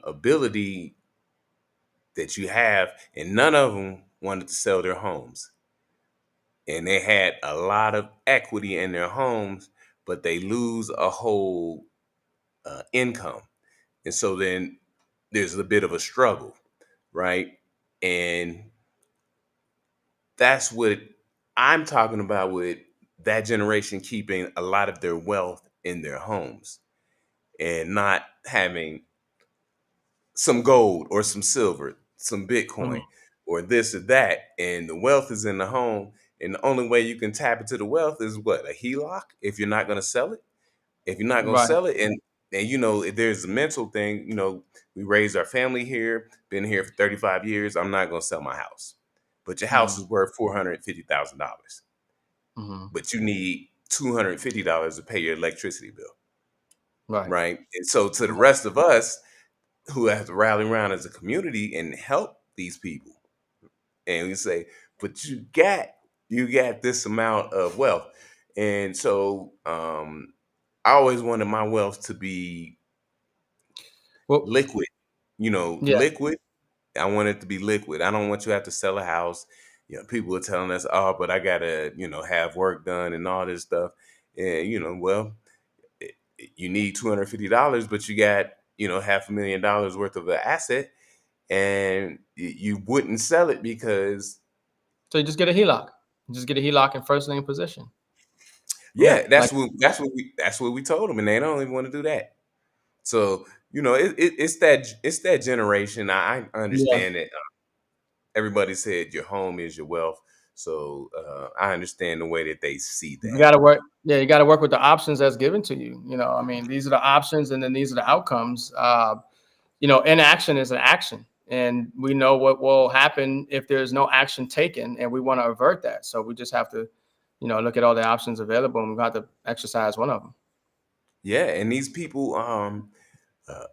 ability that you have, and none of them wanted to sell their homes, and they had a lot of equity in their homes, but they lose a whole income, and so then there's a bit of a struggle, right? And that's what I'm talking about with that generation keeping a lot of their wealth in their homes and not having some gold or some silver, some Bitcoin mhm, or this or that. And the wealth is in the home. And the only way you can tap into the wealth is what? A HELOC if you're not going to sell it. If you're not going to right. sell it, and there's a mental thing. We raised our family here, been here for 35 years. I'm not going to sell my house. But your house Mhm, is worth $450,000. mhm, But you need $250 to pay your electricity bill, right. right? And so to the rest of us who have to rally around as a community and help these people, and we say, but you got this amount of wealth, and so I always wanted my wealth to be Well, liquid, yeah. liquid. I want it to be liquid. I don't want you to have to sell a house. People are telling us, oh, but I gotta, have work done and all this stuff. And well, you need $250, but you got $500,000 worth of an asset, and you wouldn't sell it because So you just get a HELOC. Just get a HELOC in first lien position. Yeah, yeah, like that's what we told them, and they don't even want to do that. So it's that generation. I yeah. understand that everybody said your home is your wealth, so I understand the way that they see You that. got to work. Yeah, you got to work with the options that's given to you. I mean, these are the options, and then these are the outcomes. Inaction is an action, and we know what will happen if there's no action taken, and we want to avert that. So we just have to, look at all the options available, and we have to exercise one of them. Yeah, and these people uh,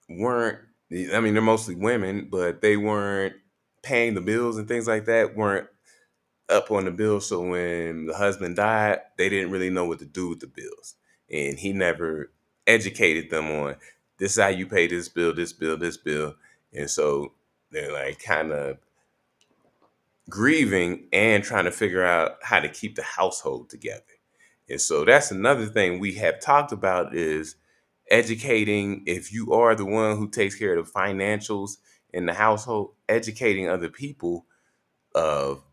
weren't. I mean, they're mostly women, but they weren't paying the bills and things like that. Weren't up on the bills. So when the husband died, they didn't really know what to do with the bills. And he never educated them on this is how you pay this bill, this bill, this bill. And so they're like kind of grieving and trying to figure out how to keep the household together. And so that's another thing we have talked about is educating. If you are the one who takes care of the financials in the household, educating other people of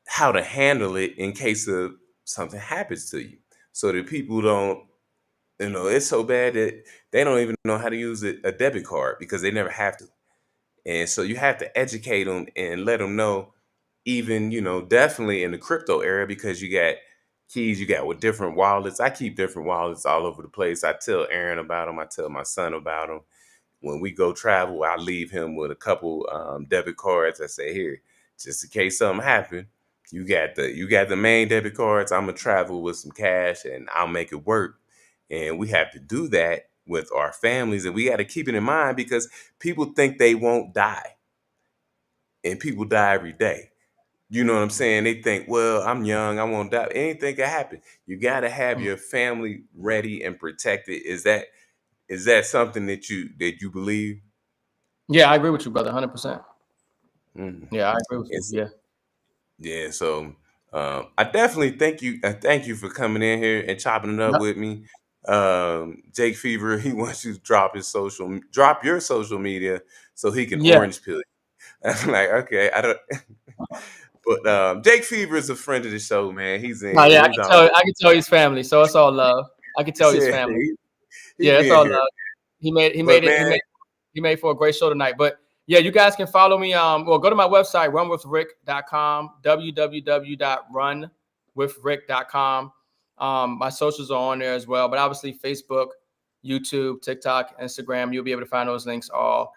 how to handle it in case of something happens to you. So that people don't, it's so bad that they don't even know how to use a debit card because they never have to. And so you have to educate them and let them know, even, definitely in the crypto era, because you got keys, you got with different wallets. I keep different wallets all over the place. I tell Aaron about them. I tell my son about them. When we go travel, I leave him with a couple debit cards. I say, here, just in case something happen, you got the main debit cards. I'm gonna travel with some cash and I'll make it work. And we have to do that with our families, and we got to keep it in mind because people think they won't die, and people die every day. You know what I'm saying? They think, well, I'm young, I won't die. Anything can happen. You got to have your family ready and protected. Is that something that you believe? Yeah, I agree with you, brother. 100%. Mm. Yeah, I agree with you. It's, Yeah. yeah. So I definitely thank you. Thank you for coming in here and chopping it up Yep. with me. Jake Fever, he wants you to drop your social media so he can Yeah. orange pill you. I'm like, okay, I don't. But Jake Fever is a friend of the show, man. He's in No, here. yeah, He's always, I can tell he's family, so it's all love. I can tell he's yeah, family. he Yeah, it's be in all here. love. He made But it. man, He made for a great show tonight. But yeah, you guys can follow me. Well, go to my website, runwithrick.com, www.runwithrick.com. My socials are on there as well, but obviously Facebook, YouTube, TikTok, Instagram, you'll be able to find those links all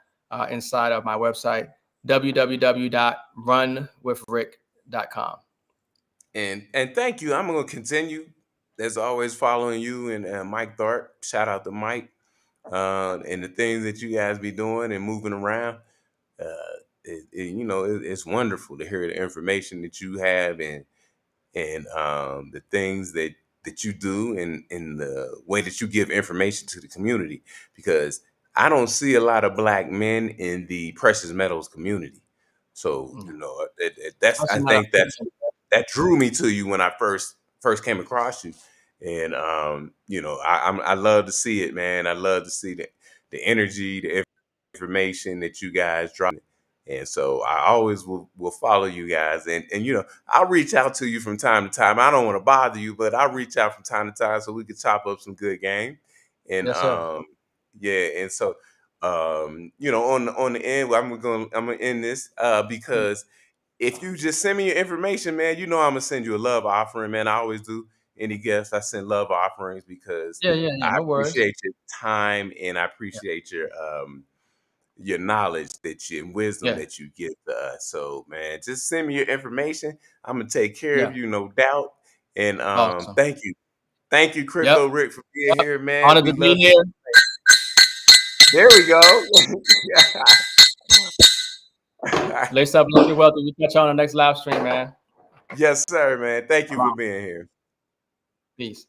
inside of my website, www.runwithrick.com. and thank you. I'm gonna continue as always following you and Mike Dart. Shout out to Mike and the things that you guys be doing and moving around. It's wonderful to hear the information that you have and the things that you do and the way that you give information to the community, because I don't see a lot of black men in the precious metals community. So that's, I Especially not think that drew me to you when I first came across you. And I love to see it, man. I love to see the energy, the information that you guys drop. And so I always will follow you guys, and I'll reach out to you from time to time. I don't want to bother you, but I'll reach out from time to time so we can chop up some good game. And Yes, sir. yeah, and so on the end, I'm gonna end this because if you just send me your information, man, I'm gonna send you a love offering, man. I always do. Any guests, I send love offerings because Yeah. I No worries. appreciate your time and I Yeah. appreciate your knowledge and wisdom Yeah. that you give to us. So, man, just send me your information. I'm gonna take care Yeah. of you, no doubt. And Awesome. thank you, Yep. Crypto Rick, for being Yep. here, man. Honored We to be love you. here. There we go. Lace up, love you wealthy. We catch you on the next live stream, man. Yes, sir, man. Thank you for Wow. being here. Peace.